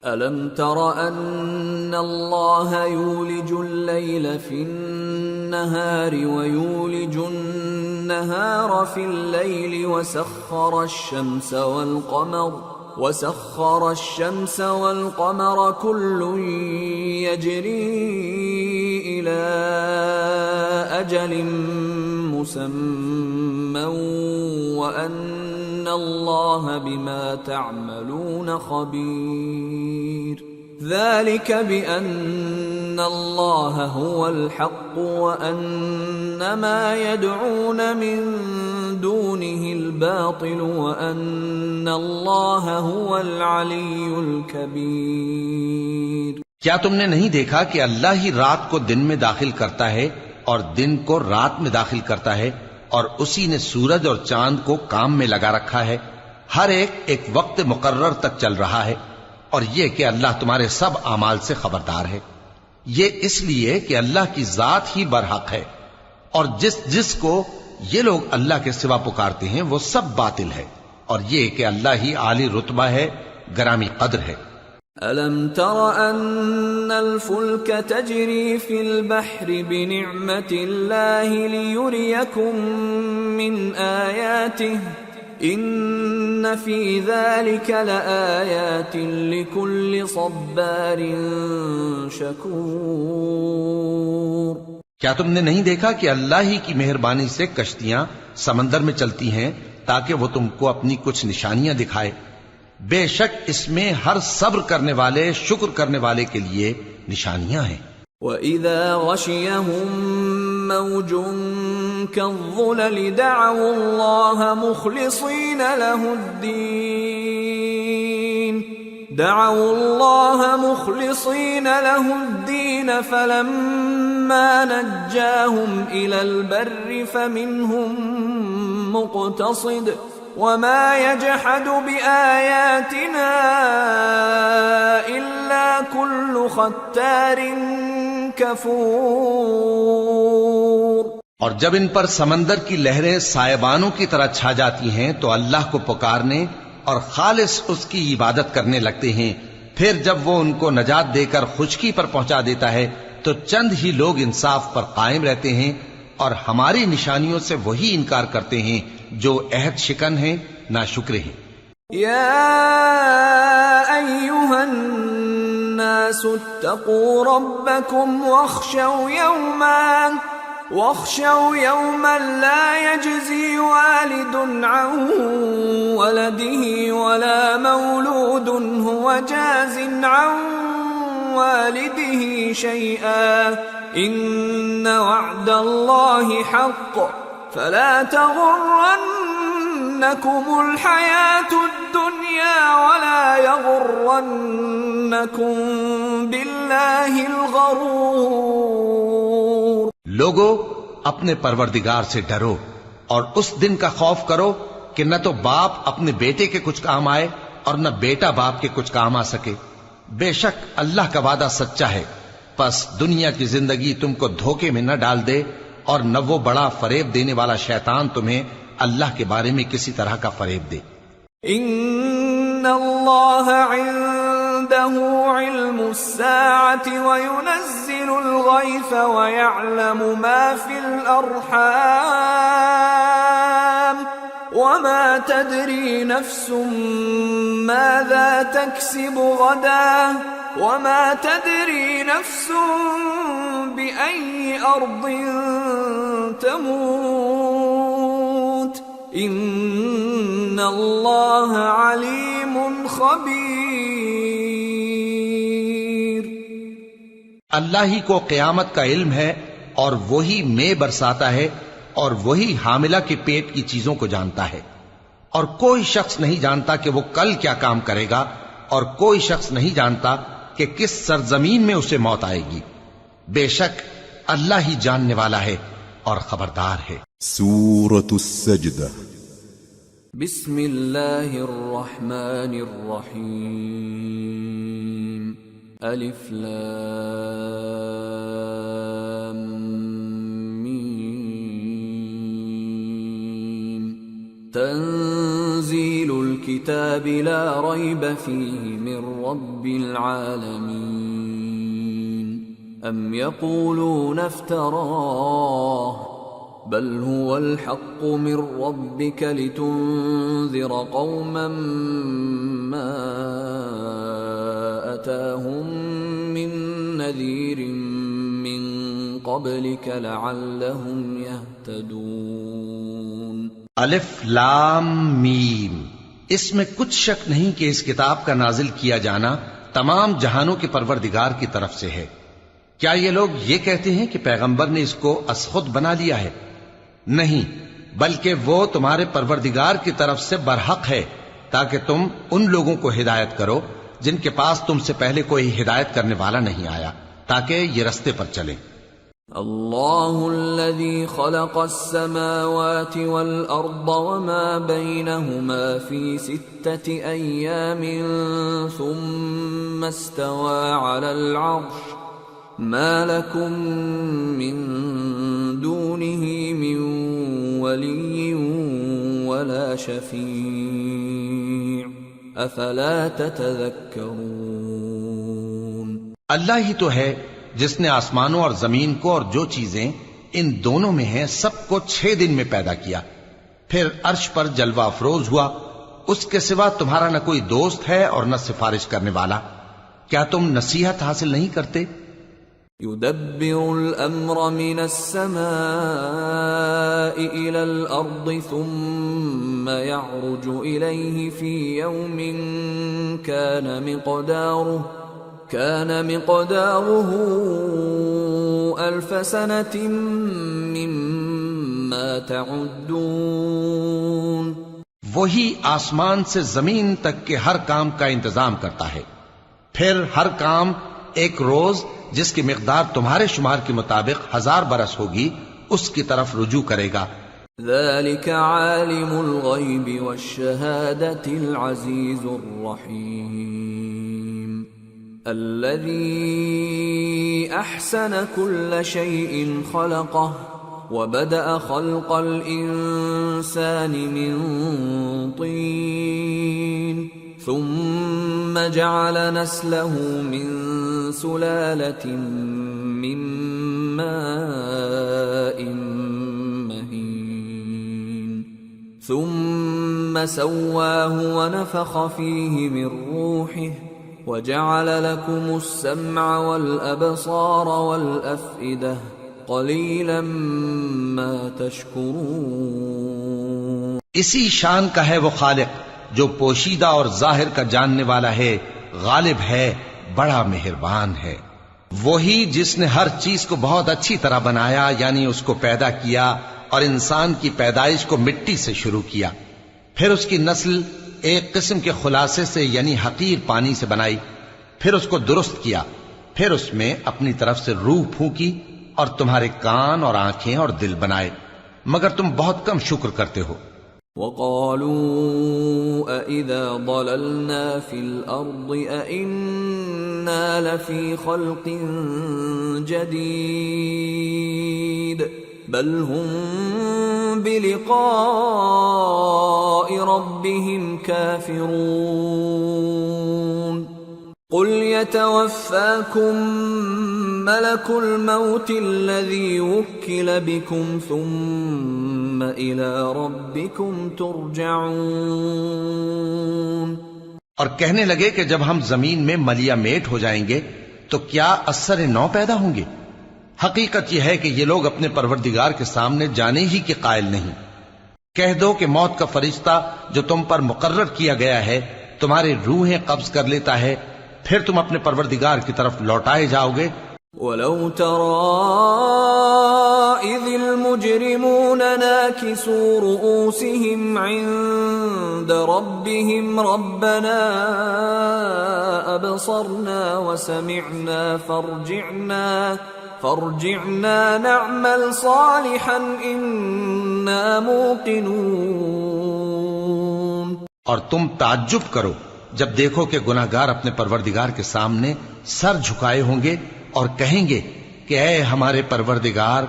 أَلَمْ تَرَ أَنَّ اللَّهَ يُولِجُ اللَّيْلَ فِي النَّهَارِ وَيُولِجُ النَّهَارَ فِي اللَّيْلِ وَسَخَّرَ الشَّمْسَ وَالْقَمَرَ كُلٌّ يَجْرِي إِلَى أَجَلٍ مُّسَمًّى وَأَنَّ اللَّهَ بِمَا تَعْمَلُونَ خَبِيرٌ۔ ذَلِكَ بِأَنَّ اللَّهَ هُوَ الْحَقُّ وَأَنَّ مَا يَدْعُونَ مِن دُونِهِ الْبَاطِلُ وَأَنَّ اللَّهَ هُوَ الْعَلِيُّ الْكَبِيرُ۔ کیا تم نے نہیں دیکھا کہ اللہ ہی رات کو دن میں داخل کرتا ہے اور دن کو رات میں داخل کرتا ہے، اور اسی نے سورج اور چاند کو کام میں لگا رکھا ہے، ہر ایک وقت مقرر تک چل رہا ہے، اور یہ کہ اللہ تمہارے سب اعمال سے خبردار ہے۔ یہ اس لیے کہ اللہ کی ذات ہی برحق ہے، اور جس کو یہ لوگ اللہ کے سوا پکارتے ہیں وہ سب باطل ہے، اور یہ کہ اللہ ہی عالی رتبہ ہے، گرامی قدر ہے۔ أَلَمْ تَرَ أَنَّ الْفُلْكَ تَجْرِي فِي الْبَحْرِ بِنِعْمَةِ اللَّهِ لِيُرِيَكُم مِّنْ آيَاتِهِ إِنَّ فِي ذَلِكَ لَآيَاتٍ لِكُلِّ صَبَّارٍ شَكُورٍ۔ کیا تم نے نہیں دیکھا کہ اللہ ہی کی مہربانی سے کشتیاں سمندر میں چلتی ہیں تاکہ وہ تم کو اپنی کچھ نشانیاں دکھائے؟ بے شک اس میں ہر صبر کرنے والے، شکر کرنے والے کے لیے نشانیاں ہیں۔ وَإِذَا غَشِيَهُم مَّوْجٌ كَالظُّلَلِ دَعَوُا اللَّهَ مُخْلِصِينَ لَهُ الدِّينَ فَلَمَّا نَجَّاهُمْ إِلَى الْبَرِّ فَمِنْهُم مُّقْتَصِدٌ وَمَا يَجْحَدُ بِآيَاتِنَا إِلَّا كُلُّ خَتَّارٍ كَفُورٍ۔ اور جب ان پر سمندر کی لہریں سائبانوں کی طرح چھا جاتی ہیں تو اللہ کو پکارنے اور خالص اس کی عبادت کرنے لگتے ہیں، پھر جب وہ ان کو نجات دے کر خشکی پر پہنچا دیتا ہے تو چند ہی لوگ انصاف پر قائم رہتے ہیں، اور ہماری نشانیوں سے وہی انکار کرتے ہیں جو عہد شکن ہیں، ناشکرے ہیں۔ یا ایھا الناس اتقوا ربکم واخشوا واخشوا يوما لا يجزي والد عن ولده ولا مولود هو جاز عن والده شيئا إن وعد الله حق فلا تغرنكم الحياة الدنيا ولا يغرنكم بالله الغرور. لوگو اپنے پروردگار سے ڈرو اور اس دن کا خوف کرو کہ نہ تو باپ اپنے بیٹے کے کچھ کام آئے اور نہ بیٹا باپ کے کچھ کام آ سکے. بے شک اللہ کا وعدہ سچا ہے، پس دنیا کی زندگی تم کو دھوکے میں نہ ڈال دے اور نہ وہ بڑا فریب دینے والا شیطان تمہیں اللہ کے بارے میں کسی طرح کا فریب دے. ان اللہ عنده علم الساعة وينزل الغيث ويعلم ما في الأرحام وما تدري نفس ماذا تكسب غدا وما تدري نفس بأي أرض تموت ان اللہ علیم خبیر. اللہ ہی کو قیامت کا علم ہے اور وہی مے برساتا ہے اور وہی حاملہ کے پیٹ کی چیزوں کو جانتا ہے، اور کوئی شخص نہیں جانتا کہ وہ کل کیا کام کرے گا، اور کوئی شخص نہیں جانتا کہ کس سرزمین میں اسے موت آئے گی. بے شک اللہ ہی جاننے والا ہے اور خبردار ہے. سورة السجدة. بسم اللہ الرحمن الرحیم. الف لام میم. تنزیل الكتاب لا ریب فیہ من رب العالمین. ام یقولون افتراہ بل هو الحق من ربك لتنذر قوما ما أتاهم من نذير من قبلك لعلهم يهتدون. الف لام میم. اس میں کچھ شک نہیں کہ اس کتاب کا نازل کیا جانا تمام جہانوں کے پروردگار کی طرف سے ہے. کیا یہ لوگ یہ کہتے ہیں کہ پیغمبر نے اس کو از خود بنا لیا ہے؟ نہیں، بلکہ وہ تمہارے پروردگار کی طرف سے برحق ہے تاکہ تم ان لوگوں کو ہدایت کرو جن کے پاس تم سے پہلے کوئی ہدایت کرنے والا نہیں آیا، تاکہ یہ رستے پر چلیں. اللہ الذي خلق السماوات والأرض وما بينهما في 6 أيام ثم استوى على العرش ما لكم من دونه من ولي ولا شفيع افلا تتذكرون. اللہ ہی تو ہے جس نے آسمانوں اور زمین کو اور جو چیزیں ان دونوں میں ہیں سب کو 6 دن میں پیدا کیا، پھر عرش پر جلوہ افروز ہوا. اس کے سوا تمہارا نہ کوئی دوست ہے اور نہ سفارش کرنے والا. کیا تم نصیحت حاصل نہیں کرتے؟ يدبر الأمر من السماء إلى الأرض ثم يعرج إليه في يوم كان مقداره 1000 سنة مما تعدون. وہی آسمان سے زمین تک کے ہر کام کا انتظام کرتا ہے، پھر ہر کام ایک روز جس کی مقدار تمہارے شمار کے مطابق 1000 برس ہوگی اس کی طرف رجوع کرے گا. ذلك عالم الغیب والشہادة العزیز الرحیم. الذي احسن كل شيء خلقه وبدأ خلق الإنسان من طين ثم جعل نسله من سلالة من ماء مهين ثم سواه ونفخ فيه من روحه وجعل لكم السمع والأبصار والأفئدة قلیلا ما تشکرون۔ اسی شان کا ہے وہ خالق جو پوشیدہ اور ظاہر کا جاننے والا ہے، غالب ہے، بڑا مہربان ہے۔ وہی جس نے ہر چیز کو بہت اچھی طرح بنایا، یعنی اس کو پیدا کیا، اور انسان کی پیدائش کو مٹی سے شروع کیا، پھر اس کی نسل ایک قسم کے خلاصے سے یعنی حقیر پانی سے بنائی، پھر اس کو درست کیا، پھر اس میں اپنی طرف سے روح پھونکی، اور تمہارے کان اور آنکھیں اور دل بنائے، مگر تم بہت کم شکر کرتے ہو۔ وَقَالُوا أَإِذَا ضَلَلْنَا فِي الْأَرْضِ أَإِنَّا لَفِي خَلْقٍ جَدِيدٍ بَلْ هُمْ بِلِقَاءِ رَبِّهِمْ كَافِرُونَ قُلْ يَتَوَفَّاكُمْ مَلَكُ الْمَوْتِ الَّذِي وُكِّلَ بِكُمْ ثُمَّ إِلَى رَبِّكُمْ تُرْجَعُونَ۔ اور کہنے لگے کہ جب ہم زمین میں ملیا میٹ ہو جائیں گے تو کیا اثر نو پیدا ہوں گے؟ حقیقت یہ ہے کہ یہ لوگ اپنے پروردگار کے سامنے جانے ہی کے قائل نہیں۔ کہہ دو کہ موت کا فرشتہ جو تم پر مقرر کیا گیا ہے تمہاری روحیں قبض کر لیتا ہے، پھر تم اپنے پروردگار کی طرف لوٹائے جاؤ گے۔ وَلَوْ تَرَىٰ إِذِ الْمُجْرِمُونَ نَاكِسُو رُءُوسِهِمْ عِندَ رَبِّهِمْ رَبَّنَا أَبْصَرْنَا وَسَمِعْنَا فارجعنا نعمل صالحا انا موقنون۔ اور تم تعجب کرو جب دیکھو کہ گناہگار اپنے پروردگار کے سامنے سر جھکائے ہوں گے اور کہیں گے کہ اے ہمارے پروردگار،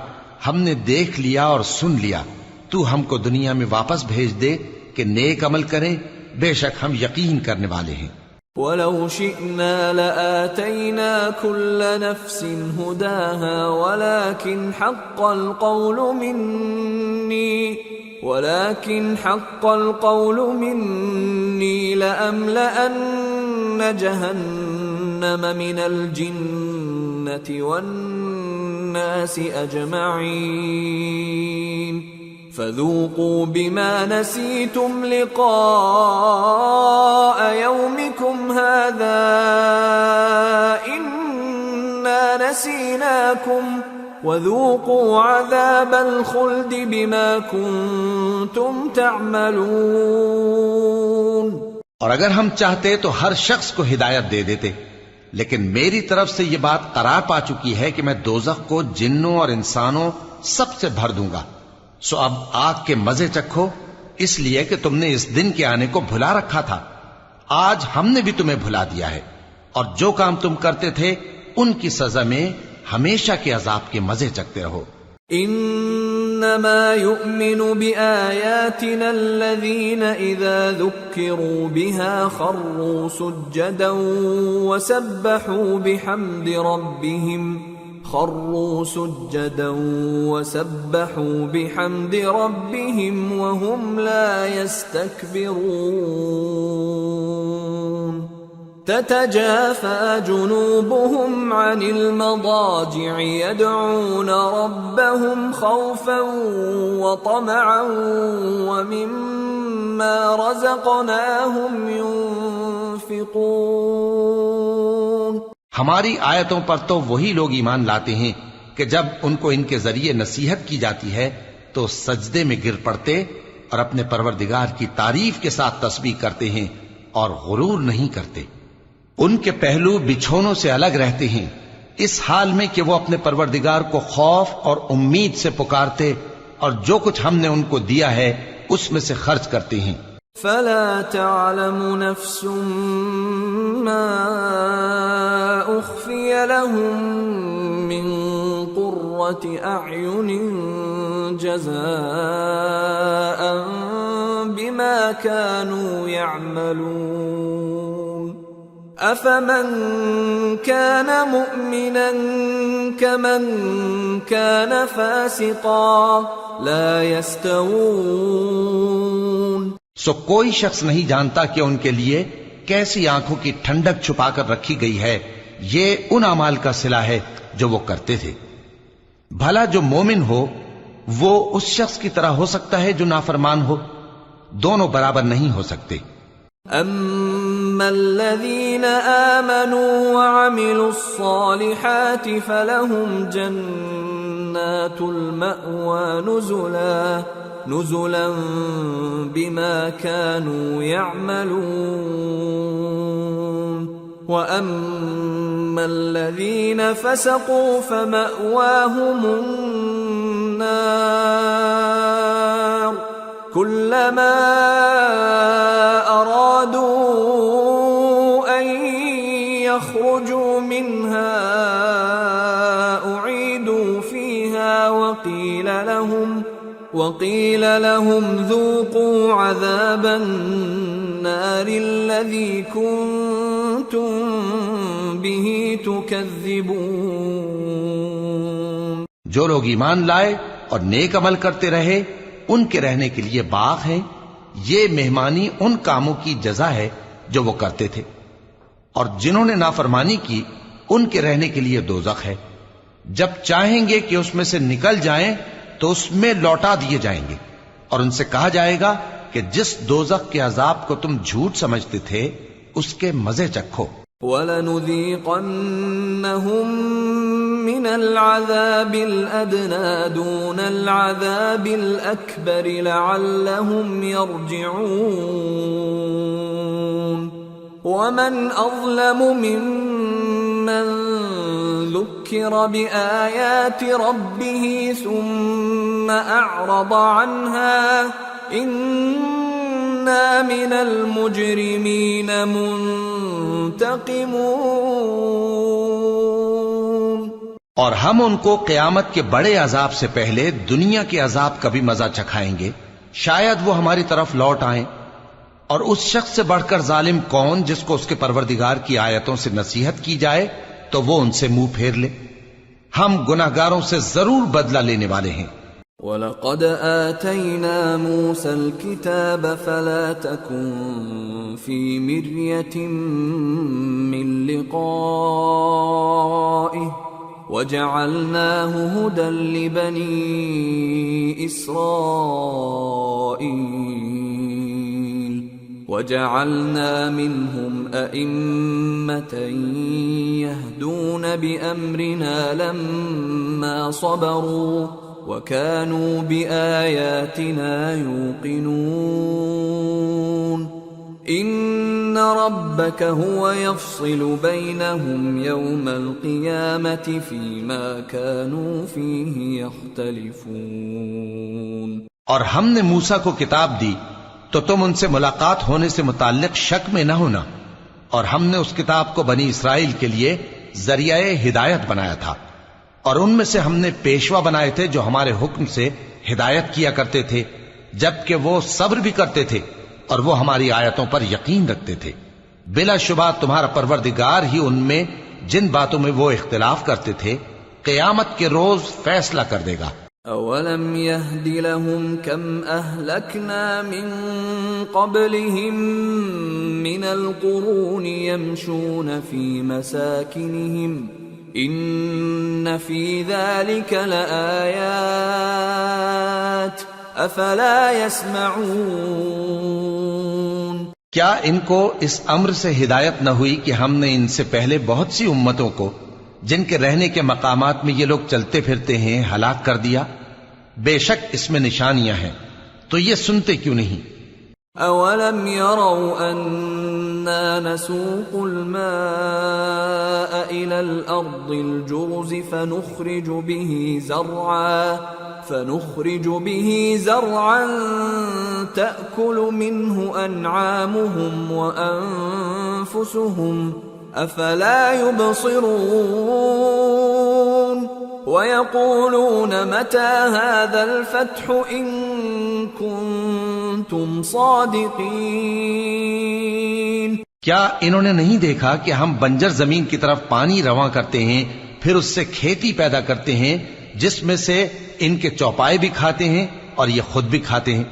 ہم نے دیکھ لیا اور سن لیا، تو ہم کو دنیا میں واپس بھیج دے کہ نیک عمل کریں، بے شک ہم یقین کرنے والے ہیں۔ وَلَوْ شِئْنَا لَآتَيْنَا كُلَّ نَفْسٍ هُدَاهَا وَلَكِنْ حَقَّ الْقَوْلُ مِنِّي لَأَمْلَأَنَّ جَهَنَّمَ مِنَ الْجِنَّةِ وَالنَّاسِ أَجْمَعِينَ فَذُوقُوا بِمَا نَسِيتُمْ لِقَاءَ يَوْمِكُمْ هَذَا إِنَّا نَسِينَاكُمْ وَذُوقُوا عَذَابَ الْخُلْدِ بِمَا كُنْتُمْ تَعْمَلُونَ۔ اور اگر ہم چاہتے تو ہر شخص کو ہدایت دے دیتے، لیکن میری طرف سے یہ بات قرار پا چکی ہے کہ میں دوزخ کو جنوں اور انسانوں سب سے بھر دوں گا، سو اب آگ کے مزے چکھو، اس لیے کہ تم نے اس دن کے آنے کو بھلا رکھا تھا۔ آج ہم نے بھی تمہیں بھلا دیا ہے، اور جو کام تم کرتے تھے ان کی سزا میں ہمیشہ کے عذاب کے مزے چکتے رہو۔ انما يؤمن بآياتنا الذين اذا ذكروا بها خروا سجدا وسبحوا بحمد ربهم وهم لا يستكبرون۔ تتجافى جنوبهم عن المضاجع يدعون ربهم خوفا وطمعا ومما رزقناهم ينفقون۔ ہماری آیتوں پر تو وہی لوگ ایمان لاتے ہیں کہ جب ان کو ان کے ذریعے نصیحت کی جاتی ہے تو سجدے میں گر پڑتے اور اپنے پروردگار کی تعریف کے ساتھ تسبیح کرتے ہیں اور غرور نہیں کرتے۔ ان کے پہلو بچھونوں سے الگ رہتے ہیں، اس حال میں کہ وہ اپنے پروردگار کو خوف اور امید سے پکارتے اور جو کچھ ہم نے ان کو دیا ہے اس میں سے خرچ کرتے ہیں۔ فلا تعلم نفس ما اخفي لهم من قرة اعين جزاء بما كانوا يعملون افمن كان مؤمنا كمن كان فاسقا لا يستوون۔ سو کوئی شخص نہیں جانتا کہ ان کے لیے کیسی آنکھوں کی ٹھنڈک چھپا کر رکھی گئی ہے، یہ ان اعمال کا صلہ ہے جو وہ کرتے تھے۔ بھلا جو مومن ہو وہ اس شخص کی طرح ہو سکتا ہے جو نافرمان ہو؟ دونوں برابر نہیں ہو سکتے۔ أما الذين آمنوا وعملوا الصالحات فلهم جنات المأوى نزلا بما كانوا يعملون وأما الذين فسقوا فمأواهم النار كلما أرادوا أن يخرجوا منها أعيدوا فيها وقيل لهم ذوقوا عذاب النار الذي كنتم به تكذبون۔ جو لوگ ایمان لائے اور نیک عمل کرتے رہے ان کے رہنے کے لیے باغ ہیں، یہ مہمانی ان کاموں کی جزا ہے جو وہ کرتے تھے، اور جنہوں نے نافرمانی کی ان کے رہنے کے لیے دوزخ ہے، جب چاہیں گے کہ اس میں سے نکل جائیں تو اس میں لوٹا دیے جائیں گے، اور ان سے کہا جائے گا کہ جس دوزخ کے عذاب کو تم جھوٹ سمجھتے تھے اس کے مزے چکھو۔ وَلَنُذِيقَنَّهُم مِّنَ الْعَذَابِ الْأَدْنَىٰ دُونَ الْعَذَابِ الْأَكْبَرِ لَعَلَّهُمْ يَرْجِعُونَ وَمَنْ أَظْلَمُ مِمَّن ذُكِّرَ بِآيَاتِ رَبِّهِ ثُمَّ أَعْرَضَ عَنْهَا إِنَّا مِنَ الْمُجْرِمِينَ مُنْتَقِمُونَ۔ اور ہم ان کو قیامت کے بڑے عذاب سے پہلے دنیا کے عذاب کا بھی مزہ چکھائیں گے، شاید وہ ہماری طرف لوٹ آئیں۔ اور اس شخص سے بڑھ کر ظالم کون جس کو اس کے پروردگار کی آیتوں سے نصیحت کی جائے تو وہ ان سے منہ پھیر لے؟ ہم گناہگاروں سے ضرور بدلہ لینے والے ہیں۔ وَلَقَدْ آتَيْنَا مُوسَى الْكِتَابَ فَلَا تَكُنْ فِي مِرْيَةٍ مِّن لِقَائِهِ وَجَعَلْنَاهُ هُدًى لِبَنِي إِسْرَائِيلَ وَجَعَلْنَا مِنْهُمْ أَئِمَّةً يَهْدُونَ بِأَمْرِنَا لَمَّا صَبَرُوا وَكَانُوا بِآيَاتِنَا يُوقِنُونَ۔ إِنَّ رَبَّكَ هُوَ يَفْصِلُ بَيْنَهُمْ يَوْمَ الْقِيَامَةِ فِيمَا كَانُوا فِيهِ يَخْتَلِفُونَ۔ اور ہم نے موسیٰ کو کتاب دی تو تم ان سے ملاقات ہونے سے متعلق شک میں نہ ہونا، اور ہم نے اس کتاب کو بنی اسرائیل کے لیے ذریعہ ہدایت بنایا تھا، اور ان میں سے ہم نے پیشوا بنائے تھے جو ہمارے حکم سے ہدایت کیا کرتے تھے، جبکہ وہ صبر بھی کرتے تھے اور وہ ہماری آیتوں پر یقین رکھتے تھے۔ بلا شبہ تمہارا پروردگار ہی ان میں جن باتوں میں وہ اختلاف کرتے تھے قیامت کے روز فیصلہ کر دے گا۔ أَوَلَمْ يَهْدِ لَهُمْ كَمْ أَهْلَكْنَا مِنْ قَبْلِهِمْ مِنَ الْقُرُونِ يَمْشُونَ فِي مَسَاكِنِهِمْ إِنَّ فِي ذَلِكَ لَآيَاتٍ أَفَلَا يَسْمَعُونَ۔ کیا ان کو اس امر سے ہدایت نہ ہوئی کہ ہم نے ان سے پہلے بہت سی امتوں کو جن کے رہنے کے مقامات میں یہ لوگ چلتے پھرتے ہیں ہلاک کر دیا؟ بے شک اس میں نشانیاں ہیں، تو یہ سنتے کیوں نہیں؟ أَوَلَمْ يَرَوْا أَنَّا نَسُوقُ الْمَاءَ إِلَى الْأَرْضِ الْجُرُزِ فَنُخْرِجُ بِهِ زَرْعًا تَأْكُلُ مِنْهُ أَنْعَامُهُمْ وَأَنفُسُهُمْ أَفَلَا يُبْصِرُونَ وَيَقُولُونَ مَتَى هَذَا الْفَتْحُ إِن كُنتُمْ صَادِقِينَ۔ کیا انہوں نے نہیں دیکھا کہ ہم بنجر زمین کی طرف پانی رواں کرتے ہیں، پھر اس سے کھیتی پیدا کرتے ہیں جس میں سے ان کے چوپائے بھی کھاتے ہیں اور یہ خود بھی کھاتے ہیں؟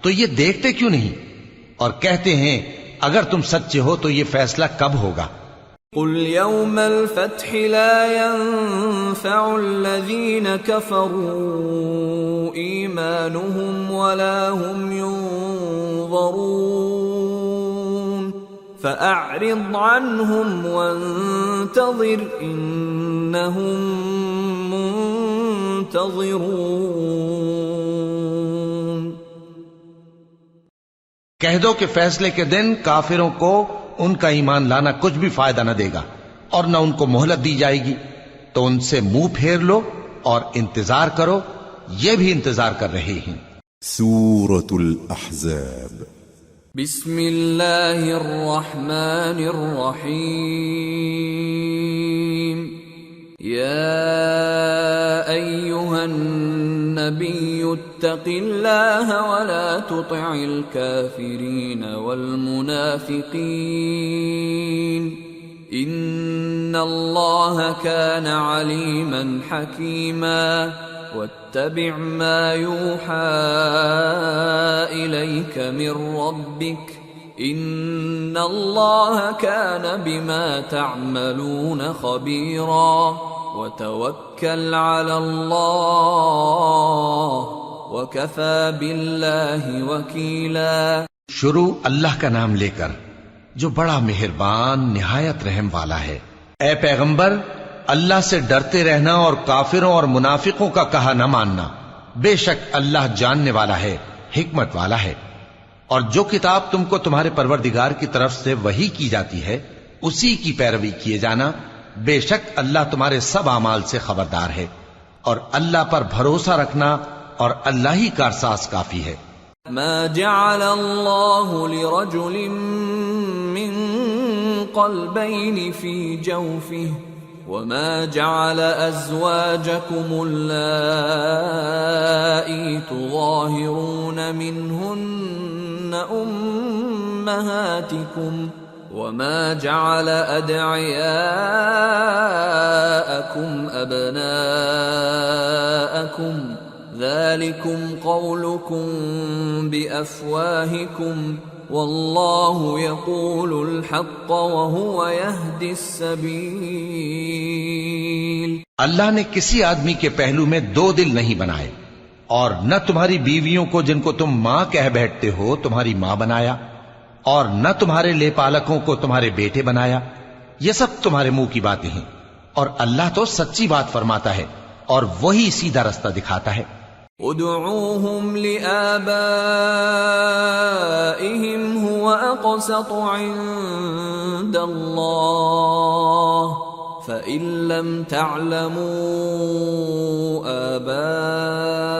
تو یہ دیکھتے کیوں نہیں اور کہتے ہیں اگر تم سچے ہو تو یہ فیصلہ کب ہوگا؟ قل يوم الفتح لا ينفع الذين كفروا إيمانهم ولا هم ينظرون فأعرض عنهم وانتظر إنهم منتظرون. کہہ دو کہ فیصلے کے دن کافروں کو ان کا ایمان لانا کچھ بھی فائدہ نہ دے گا اور نہ ان کو مہلت دی جائے گی، تو ان سے منہ پھیر لو اور انتظار کرو، یہ بھی انتظار کر رہے ہیں. سورة الأحزاب. بسم اللہ الرحمن الرحیم. یا ایہا النبی اتق اللہ ولا تطع الكافرین والمنافقین ان اللہ کان علیما حکیما واتبع ما یوحى الیک من ربک ان اللہ کان بما تعملون خبیرا وتوکل علی اللہ وکفى باللہ وکیلا. شروع اللہ کا نام لے کر جو بڑا مہربان نہایت رحم والا ہے. اے پیغمبر، اللہ سے ڈرتے رہنا اور کافروں اور منافقوں کا کہا نہ ماننا. بے شک اللہ جاننے والا ہے، حکمت والا ہے. اور جو کتاب تم کو تمہارے پروردگار کی طرف سے وحی کی جاتی ہے اسی کی پیروی کیے جانا. بے شک اللہ تمہارے سب اعمال سے خبردار ہے. اور اللہ پر بھروسہ رکھنا اور اللہ ہی کارساز کافی ہے. ما جعل اللہ لرجل من قلبین فی جوفه وما جعل ازواجكم اللائي تظاهرون منهن امهاتكم وما جعل ادعياءكم ابناءكم ذلكم قولكم بافواهكم واللہ یقول الحق وهو یہدی السبیل. اللہ نے کسی آدمی کے پہلو میں دو دل نہیں بنائے، اور نہ تمہاری بیویوں کو جن کو تم ماں کہہ بیٹھتے ہو تمہاری ماں بنایا، اور نہ تمہارے لے پالکوں کو تمہارے بیٹے بنایا. یہ سب تمہارے منہ کی باتیں ہیں، اور اللہ تو سچی بات فرماتا ہے اور وہی سیدھا رستہ دکھاتا ہے. ادعوهم لآبائهم هو أقسط عند الله فإن لم تعلموا آباءهم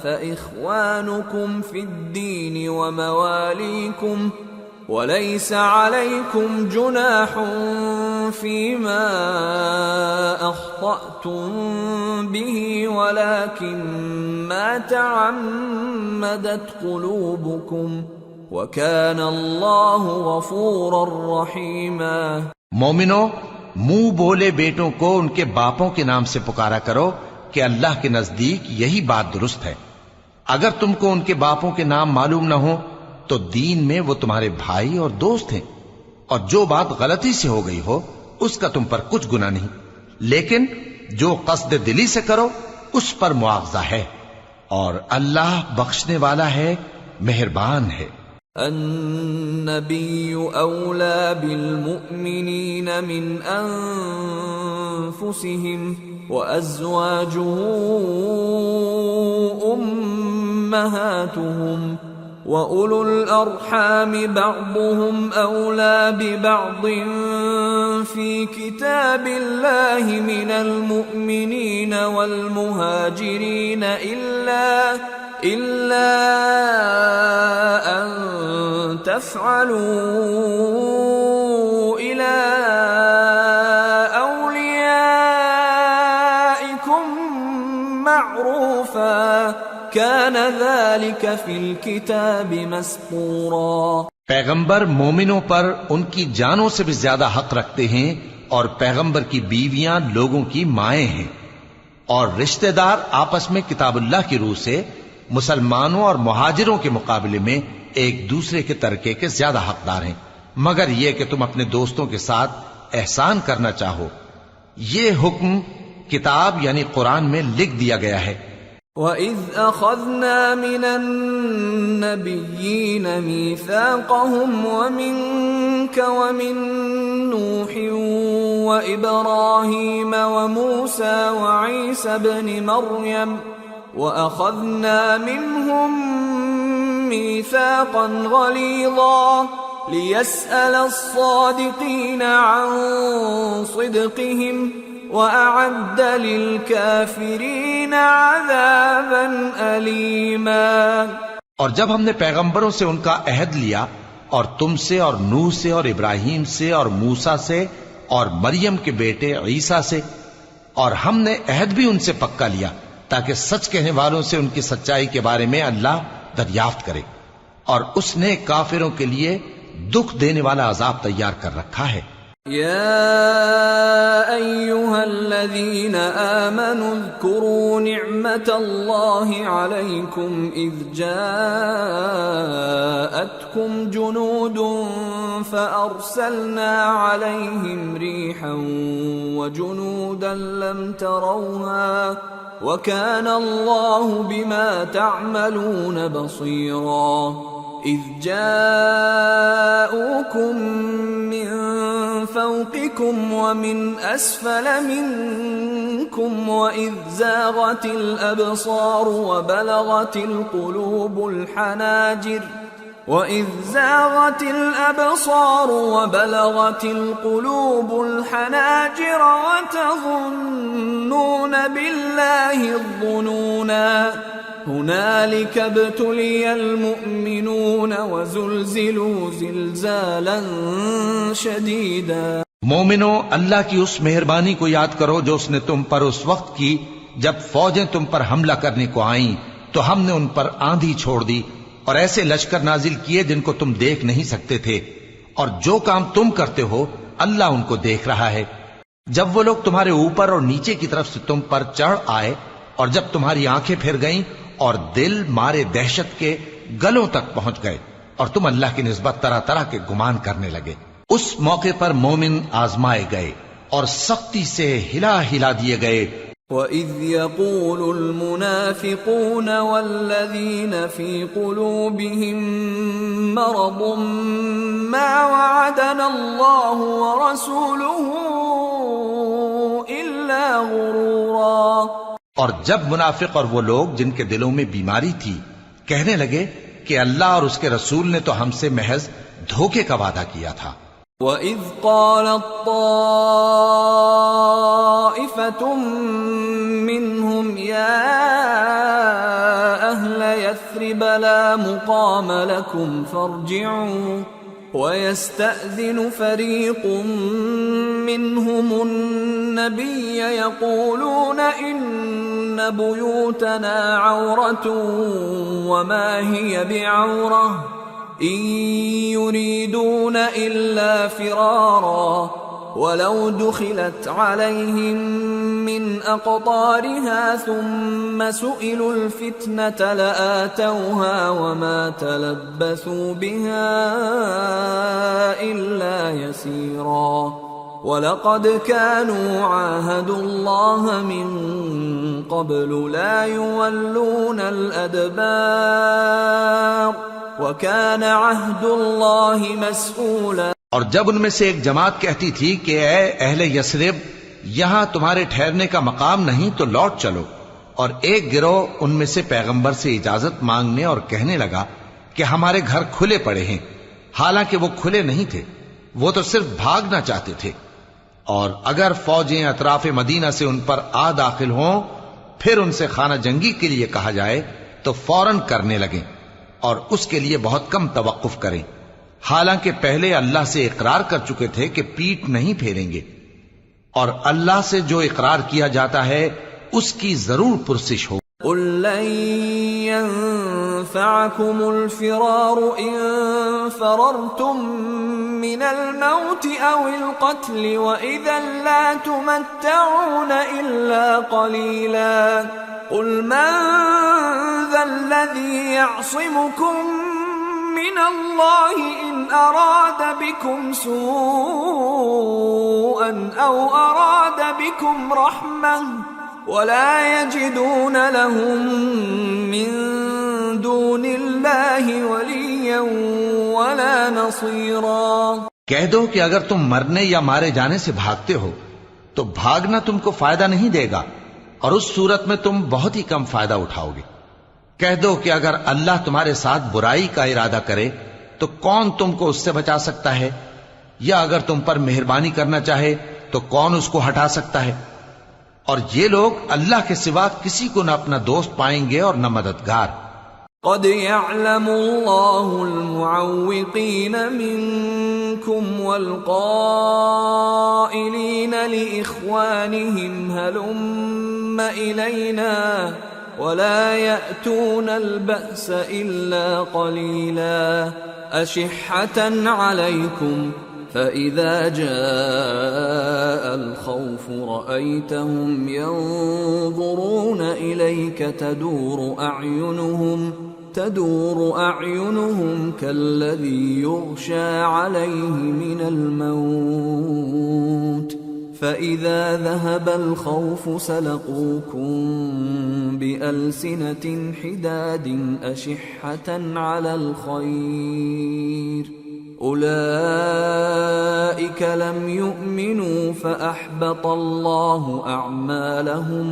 فإخوانكم في الدين ومواليكم وليس عليكم جناح فيما أخطأتم به ولكن ما تعمدت قلوبكم وكان الله غفورا رحيما. مومنو، منہ بولے بیٹوں کو ان کے باپوں کے نام سے پکارا کرو کہ اللہ کے نزدیک یہی بات درست ہے. اگر تم کو ان کے باپوں کے نام معلوم نہ ہو تو دین میں وہ تمہارے بھائی اور دوست ہیں، اور جو بات غلطی سے ہو گئی ہو اس کا تم پر کچھ گناہ نہیں، لیکن جو قصد دلی سے کرو اس پر مواخذہ ہے، اور اللہ بخشنے والا ہے، مہربان ہے. النبی اولا بالمؤمنین من انفسهم وازواجه امهاتهم وَأُولُو الْأَرْحَامِ بَعْضُهُمْ أَوْلَى بِبَعْضٍ فِي كِتَابِ اللَّهِ مِنَ الْمُؤْمِنِينَ وَالْمُهَاجِرِينَ إِلَّا أَن تَفْعَلُوا إِلَى أَوْلِيَائِكُمْ مَعْرُوفًا كَانَ ذَلِكَ فِي الْكِتَابِ مَسْطُورًا. پیغمبر مومنوں پر ان کی جانوں سے بھی زیادہ حق رکھتے ہیں، اور پیغمبر کی بیویاں لوگوں کی مائیں ہیں، اور رشتہ دار آپس میں کتاب اللہ کی روح سے مسلمانوں اور مہاجروں کے مقابلے میں ایک دوسرے کے ترکے کے زیادہ حقدار ہیں. مگر یہ کہ تم اپنے دوستوں کے ساتھ احسان کرنا چاہو. یہ حکم کتاب یعنی قرآن میں لکھ دیا گیا ہے. وَإِذْ أَخَذْنَا مِنَ النَّبِيِّينَ مِيثَاقَهُمْ وَمِنْكَ وَمِنْ نُوحٍ وَإِبْرَاهِيمَ وَمُوسَى وَعِيسَى ابْنِ مَرْيَمَ وَأَخَذْنَا مِنْهُمْ مِيثَاقًا غَلِيظًا لِيَسْأَلَ الصَّادِقِينَ عَنْ صِدْقِهِمْ وَأَعَدَّ لِلْكَافِرِينَ عَذَابًا أَلِيمًا. اور جب ہم نے پیغمبروں سے ان کا عہد لیا اور تم سے اور نوح سے اور ابراہیم سے اور موسیٰ سے اور مریم کے بیٹے عیسیٰ سے، اور ہم نے عہد بھی ان سے پکا لیا تاکہ سچ کہنے والوں سے ان کی سچائی کے بارے میں اللہ دریافت کرے، اور اس نے کافروں کے لیے دکھ دینے والا عذاب تیار کر رکھا ہے. يا أيها الذين آمنوا اذكروا نعمة الله عليكم إذ جاءتكم جنود فأرسلنا عليهم ريحا وجنودا لم تروها وكان الله بما تعملون بصيرا. إذ جاءوكم من فوقكم ومن أسفل منكم وإذ زاغت الأبصار وبلغت القلوب الحناجر وتظنون بالله الظنونا. هنالك ابتلي المؤمنون وزلزلوا زلزالا شديدا. مومنو، اللہ کی اس مہربانی کو یاد کرو جو اس نے تم پر اس وقت کی جب فوجیں تم پر حملہ کرنے کو آئیں تو ہم نے ان پر آندھی چھوڑ دی اور ایسے لشکر نازل کیے جن کو تم دیکھ نہیں سکتے تھے، اور جو کام تم کرتے ہو اللہ ان کو دیکھ رہا ہے. جب وہ لوگ تمہارے اوپر اور نیچے کی طرف سے تم پر چڑھ آئے اور جب تمہاری آنکھیں پھر گئیں اور دل مارے دہشت کے گلوں تک پہنچ گئے اور تم اللہ کی نسبت طرح طرح کے گمان کرنے لگے، اس موقع پر مومن آزمائے گئے اور سختی سے ہلا ہلا دیے گئے. وَإِذْ يَقُولُ الْمُنَافِقُونَ وَالَّذِينَ فِي قُلُوبِهِم مَّرَضٌ مَّا وَعَدَنَا اللَّهُ وَرَسُولُهُ إِلَّا غُرُورًا. اور جب منافق اور وہ لوگ جن کے دلوں میں بیماری تھی کہنے لگے کہ اللہ اور اس کے رسول نے تو ہم سے محض دھوکے کا وعدہ کیا تھا. وَإِذْ قَالَتْ طَائِفَةٌ مِّنْهُمْ يَا أَهْلَ يَثْرِبَ لَا مُقَامَ لَكُمْ فَارْجِعُوا وَيَسْتَأْذِنُ فَرِيقٌ مِّنْهُمُ النَّبِيَّ يَقُولُونَ إِنَّ بُيُوتَنَا عَوْرَةٌ وَمَا هِيَ بِعَوْرَةٍ إِن يُرِيدُونَ إِلَّا فِرَارًا وَلَوْ دُخِلَتْ عَلَيْهِم مِّنْ أَقْطَارِهَا ثُمَّ سُئِلُوا الْفِتْنَةَ لَآتَوْهَا وَمَا تَلَبَّثُوا بِهَا إِلَّا يَسِيرًا. وَلَقَدْ كَانُوا عَاهَدُوا اللَّهَ مِن قَبْلُ لَا يُوَلُّونَ الْأَدْبَارَ وَكَانَ عَهْدُ اللَّهِ مَسْئُولًا. اور جب ان میں سے ایک جماعت کہتی تھی کہ اے اہل یثرب، یہاں تمہارے ٹھہرنے کا مقام نہیں تو لوٹ چلو، اور ایک گروہ ان میں سے پیغمبر سے اجازت مانگنے اور کہنے لگا کہ ہمارے گھر کھلے پڑے ہیں، حالانکہ وہ کھلے نہیں تھے، وہ تو صرف بھاگنا چاہتے تھے. اور اگر فوجیں اطراف مدینہ سے ان پر آ داخل ہوں پھر ان سے خانہ جنگی کے لیے کہا جائے تو فوراً کرنے لگیں اور اس کے لیے بہت کم توقف کریں، حالانکہ پہلے اللہ سے اقرار کر چکے تھے کہ پیٹ نہیں پھیریں گے، اور اللہ سے جو اقرار کیا جاتا ہے اس کی ضرور پرسش ہو. قُل لَّن يَنفَعَكُمُ الْفِرَارُ إِن فَرَرْتُم مِّنَ الْمَوْتِ أَوِ الْقَتْلِ وَإِذًا لَّا تُمَتَّعُونَ إِلَّا قَلِيلًا. قُلْ مَن ذَا الَّذِي يَعْصِمُكُم من الله إن أراد بكم سوءا أو أراد بكم رحمة ولا يجدون لهم من دون الله وليا ولا نصيرا۔ کہہ دو کہ اگر تم مرنے یا مارے جانے سے بھاگتے ہو تو بھاگنا تم کو فائدہ نہیں دے گا، اور اس صورت میں تم بہت ہی کم فائدہ اٹھاؤ گے۔ کہہ دو کہ اگر اللہ تمہارے ساتھ برائی کا ارادہ کرے تو کون تم کو اس سے بچا سکتا ہے، یا اگر تم پر مہربانی کرنا چاہے تو کون اس کو ہٹا سکتا ہے؟ اور یہ لوگ اللہ کے سوا کسی کو نہ اپنا دوست پائیں گے اور نہ مددگار۔ قد يعلم الله المعوقين منكم والقائلين لإخوانهم هلم إلينا ولا يأتون البأس إلا قليلا أشحة عليكم فإذا جاء الخوف رأيتهم ينظرون إليك تدور أعينهم كالذي يغشى عليه من الموت فإذا ذهب الخوف سلقوكم بألسنة حداد أشحة على الخير أولئك لم يؤمنوا فأحبط الله أعمالهم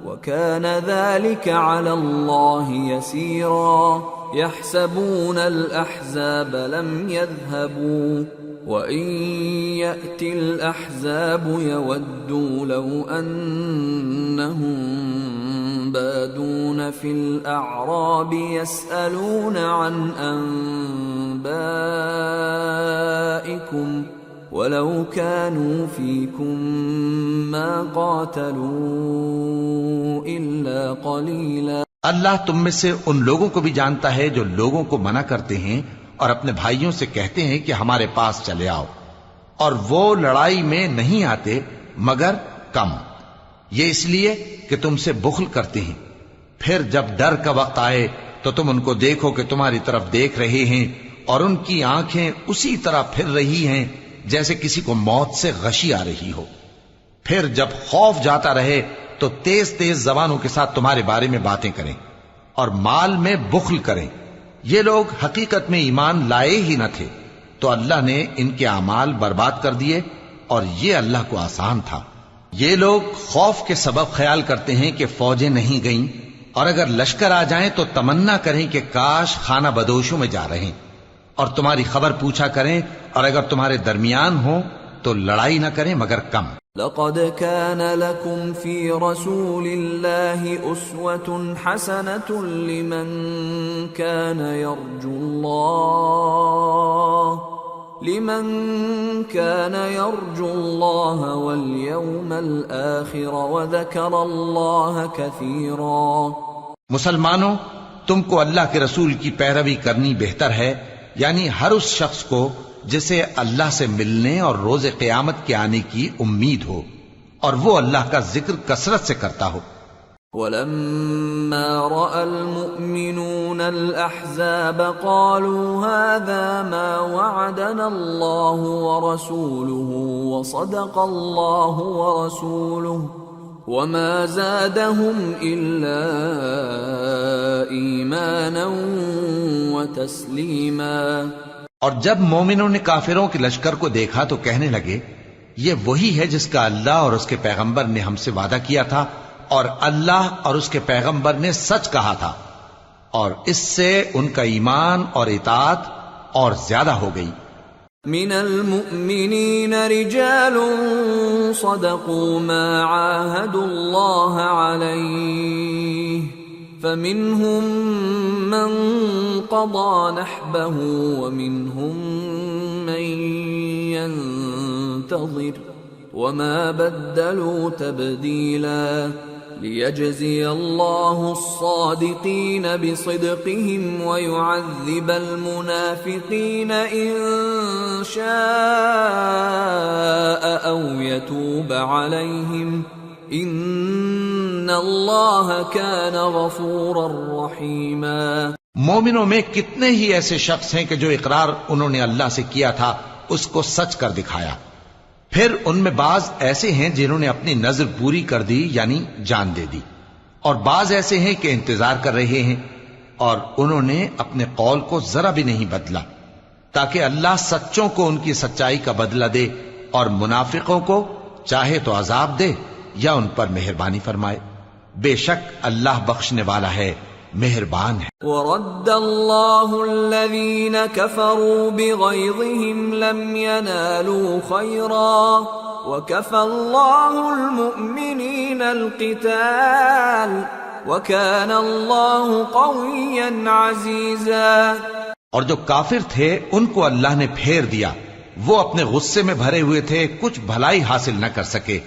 وكان ذلك على الله يسيرا يحسبون الأحزاب لم يذهبوا وإن يأتي الأحزاب يودوا لو أنهم بادون في الأعراب يسألون عن أنبائكم ولو كانوا فيكم ما قاتلوا إلا قليلا۔ اللہ تم میں سے ان لوگوں کو بھی جانتا ہے جو لوگوں کو منع کرتے ہیں اور اپنے بھائیوں سے کہتے ہیں کہ ہمارے پاس چلے آؤ، اور وہ لڑائی میں نہیں آتے مگر کم، یہ اس لیے کہ تم سے بخل کرتے ہیں۔ پھر جب ڈر کا وقت آئے تو تم ان کو دیکھو کہ تمہاری طرف دیکھ رہے ہیں اور ان کی آنکھیں اسی طرح پھر رہی ہیں جیسے کسی کو موت سے غشی آ رہی ہو۔ پھر جب خوف جاتا رہے تو تیز تیز زبانوں کے ساتھ تمہارے بارے میں باتیں کریں اور مال میں بخل کریں۔ یہ لوگ حقیقت میں ایمان لائے ہی نہ تھے، تو اللہ نے ان کے اعمال برباد کر دیے، اور یہ اللہ کو آسان تھا۔ یہ لوگ خوف کے سبب خیال کرتے ہیں کہ فوجیں نہیں گئیں، اور اگر لشکر آ جائیں تو تمنا کریں کہ کاش خانہ بدوشوں میں جا رہیں، اور تمہاری خبر پوچھا کریں، اور اگر تمہارے درمیان ہو تو لڑائی نہ کریں مگر کم۔ لقد كان لكم في رسول الله أسوة حسنة لمن كان يرجو الله واليوم الآخر وذكر الله كثيرا۔ مسلمانوں، تم کو اللہ کے رسول کی پیروی کرنی بہتر ہے، یعنی ہر اس شخص کو جسے اللہ سے ملنے اور روز قیامت کے آنے کی امید ہو، اور وہ اللہ کا ذکر کثرت سے کرتا ہو۔ وَلَمَّا رَأَى الْمُؤْمِنُونَ الْأَحْزَابَ قَالُوا هَذَا مَا وَعَدَنَا اللَّهُ وَرَسُولُهُ وَصَدَقَ اللَّهُ وَرَسُولُهُ وَمَا زَادَهُمْ إِلَّا إِيمَانًا وَتَسْلِيمًا۔ اور جب مومنوں نے کافروں کے لشکر کو دیکھا تو کہنے لگے، یہ وہی ہے جس کا اللہ اور اس کے پیغمبر نے ہم سے وعدہ کیا تھا، اور اللہ اور اس کے پیغمبر نے سچ کہا تھا، اور اس سے ان کا ایمان اور اطاعت اور زیادہ ہو گئی۔ من المؤمنین رجال صدقوا ما عاهدوا الله عليه فمنهم من قضى نحبه ومنهم من ينتظر وما بدلوا تبديلا ليجزي الله الصادقين بصدقهم ويعذب المنافقين إن شاء أو يتوب عليهم إن الله كان غفورا رحيما۔ مومنوں میں کتنے ہی ایسے شخص ہیں کہ جو اقرار انہوں نے اللہ سے کیا تھا اس کو سچ کر دکھایا. پھر ان میں بعض ایسے ہیں جنہوں نے اپنی نظر پوری کر دی یعنی جان دے دی، اور بعض ایسے ہیں کہ انتظار کر رہے ہیں اور انہوں نے اپنے قول کو ذرا بھی نہیں بدلا، تاکہ اللہ سچوں کو ان کی سچائی کا بدلہ دے اور منافقوں کو چاہے تو عذاب دے یا ان پر مہربانی فرمائے. بے شک اللہ بخشنے والا ہے، مہربان ہے. ورد اللہ الذین کفروا بغیظہم لم ینالوا خیرا وکفى اللہ المؤمنین القتال وکان اللہ قویا عزیزا. اور جو کافر تھے ان کو اللہ نے پھیر دیا، وہ اپنے غصے میں بھرے ہوئے تھے، کچھ بھلائی حاصل نہ کر سکے،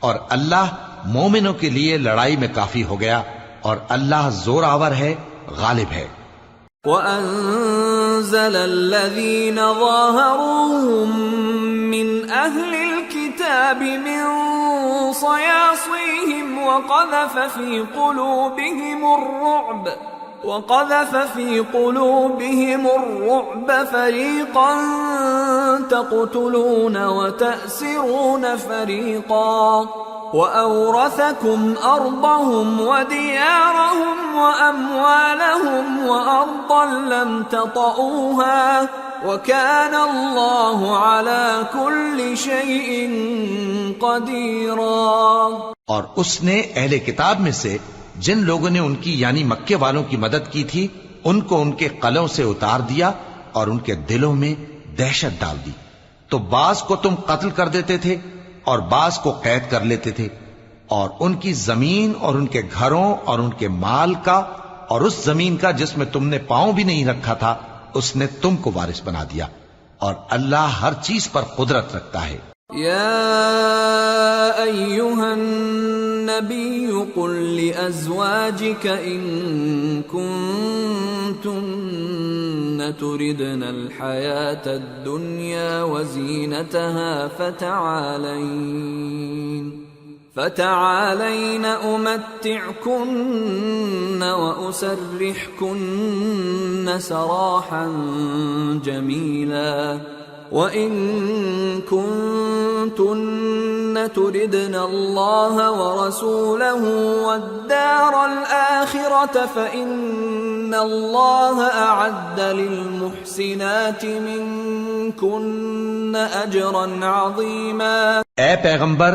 اور اللہ مومنوں کے لیے لڑائی میں کافی ہو گیا، اور اللہ زور آور ہے، غالب ہے. وَأَنزَلَ الَّذِينَ ظَاهَرُوهُم مِّنْ أَهْلِ الْكِتَابِ مِنْ صَيَاصِيهِمْ وَقَذَفَ فِي قُلُوبِهِمُ الرُّعْبَ فَرِيقًا تَقْتُلُونَ وَتَأْسِرُونَ فَرِيقًا وَأَوْرَثَكُمْ أَرْضَهُمْ وَدِيَارَهُمْ وَأَمْوَالَهُمْ وَأَرْضًا لَمْ تَطَئُوهَا وَكَانَ اللَّهُ عَلَى كُلِّ شَيْءٍ قَدِيرًا. اور اس نے اہل کتاب میں سے جن لوگوں نے ان کی یعنی مکے والوں کی مدد کی تھی ان کو ان کے قلعوں سے اتار دیا اور ان کے دلوں میں دہشت ڈال دی. تو بعض کو تم قتل کر دیتے تھے اور بعض کو قید کر لیتے تھے، اور ان کی زمین اور ان کے گھروں اور ان کے مال کا اور اس زمین کا جس میں تم نے پاؤں بھی نہیں رکھا تھا اس نے تم کو وارث بنا دیا، اور اللہ ہر چیز پر قدرت رکھتا ہے. یا ایھا النبی قل لأزواجک ان کنتن تردن الحیاة الدنیا وزینتها فتعالین امتعکن واسرحکن سراحا جمیلا وَإِن كُنتُنَّ تُرِدْنَ اللَّهَ وَرَسُولَهُ وَالدَّارَ الْآخِرَةَ فَإِنَّ اللَّهَ أَعَدَّ لِلْمُحْسِنَاتِ مِنكُنَّ أَجْرًا عَظِيمًا. اے پیغمبر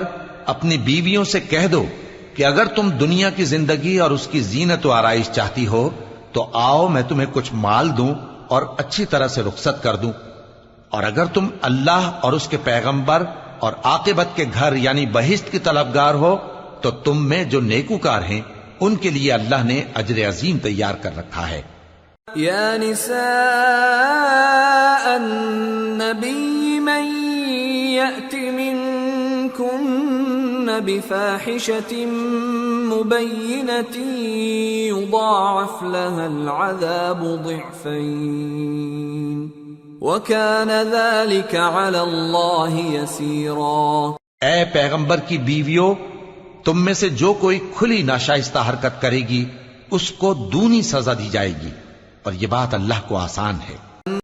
اپنی بیویوں سے کہہ دو کہ اگر تم دنیا کی زندگی اور اس کی زینت و آرائش چاہتی ہو تو آؤ میں تمہیں کچھ مال دوں اور اچھی طرح سے رخصت کر دوں، اور اگر تم اللہ اور اس کے پیغمبر اور عاقبت کے گھر یعنی بہشت کی طلبگار ہو تو تم میں جو نیکوکار ہیں ان کے لیے اللہ نے اجر عظیم تیار کر رکھا ہے. یا نساء النبی من یأت منکن بفاحشة مبینة یضاعف لها العذاب ضعفین وَكَانَ ذَلِكَ عَلَى اللَّهِ يَسِيرًا. اے پیغمبر کی بیویوں، تم میں سے جو کوئی کھلی ناشائستہ حرکت کرے گی اس کو دونی سزا دی جائے گی، اور یہ بات اللہ کو آسان ہے.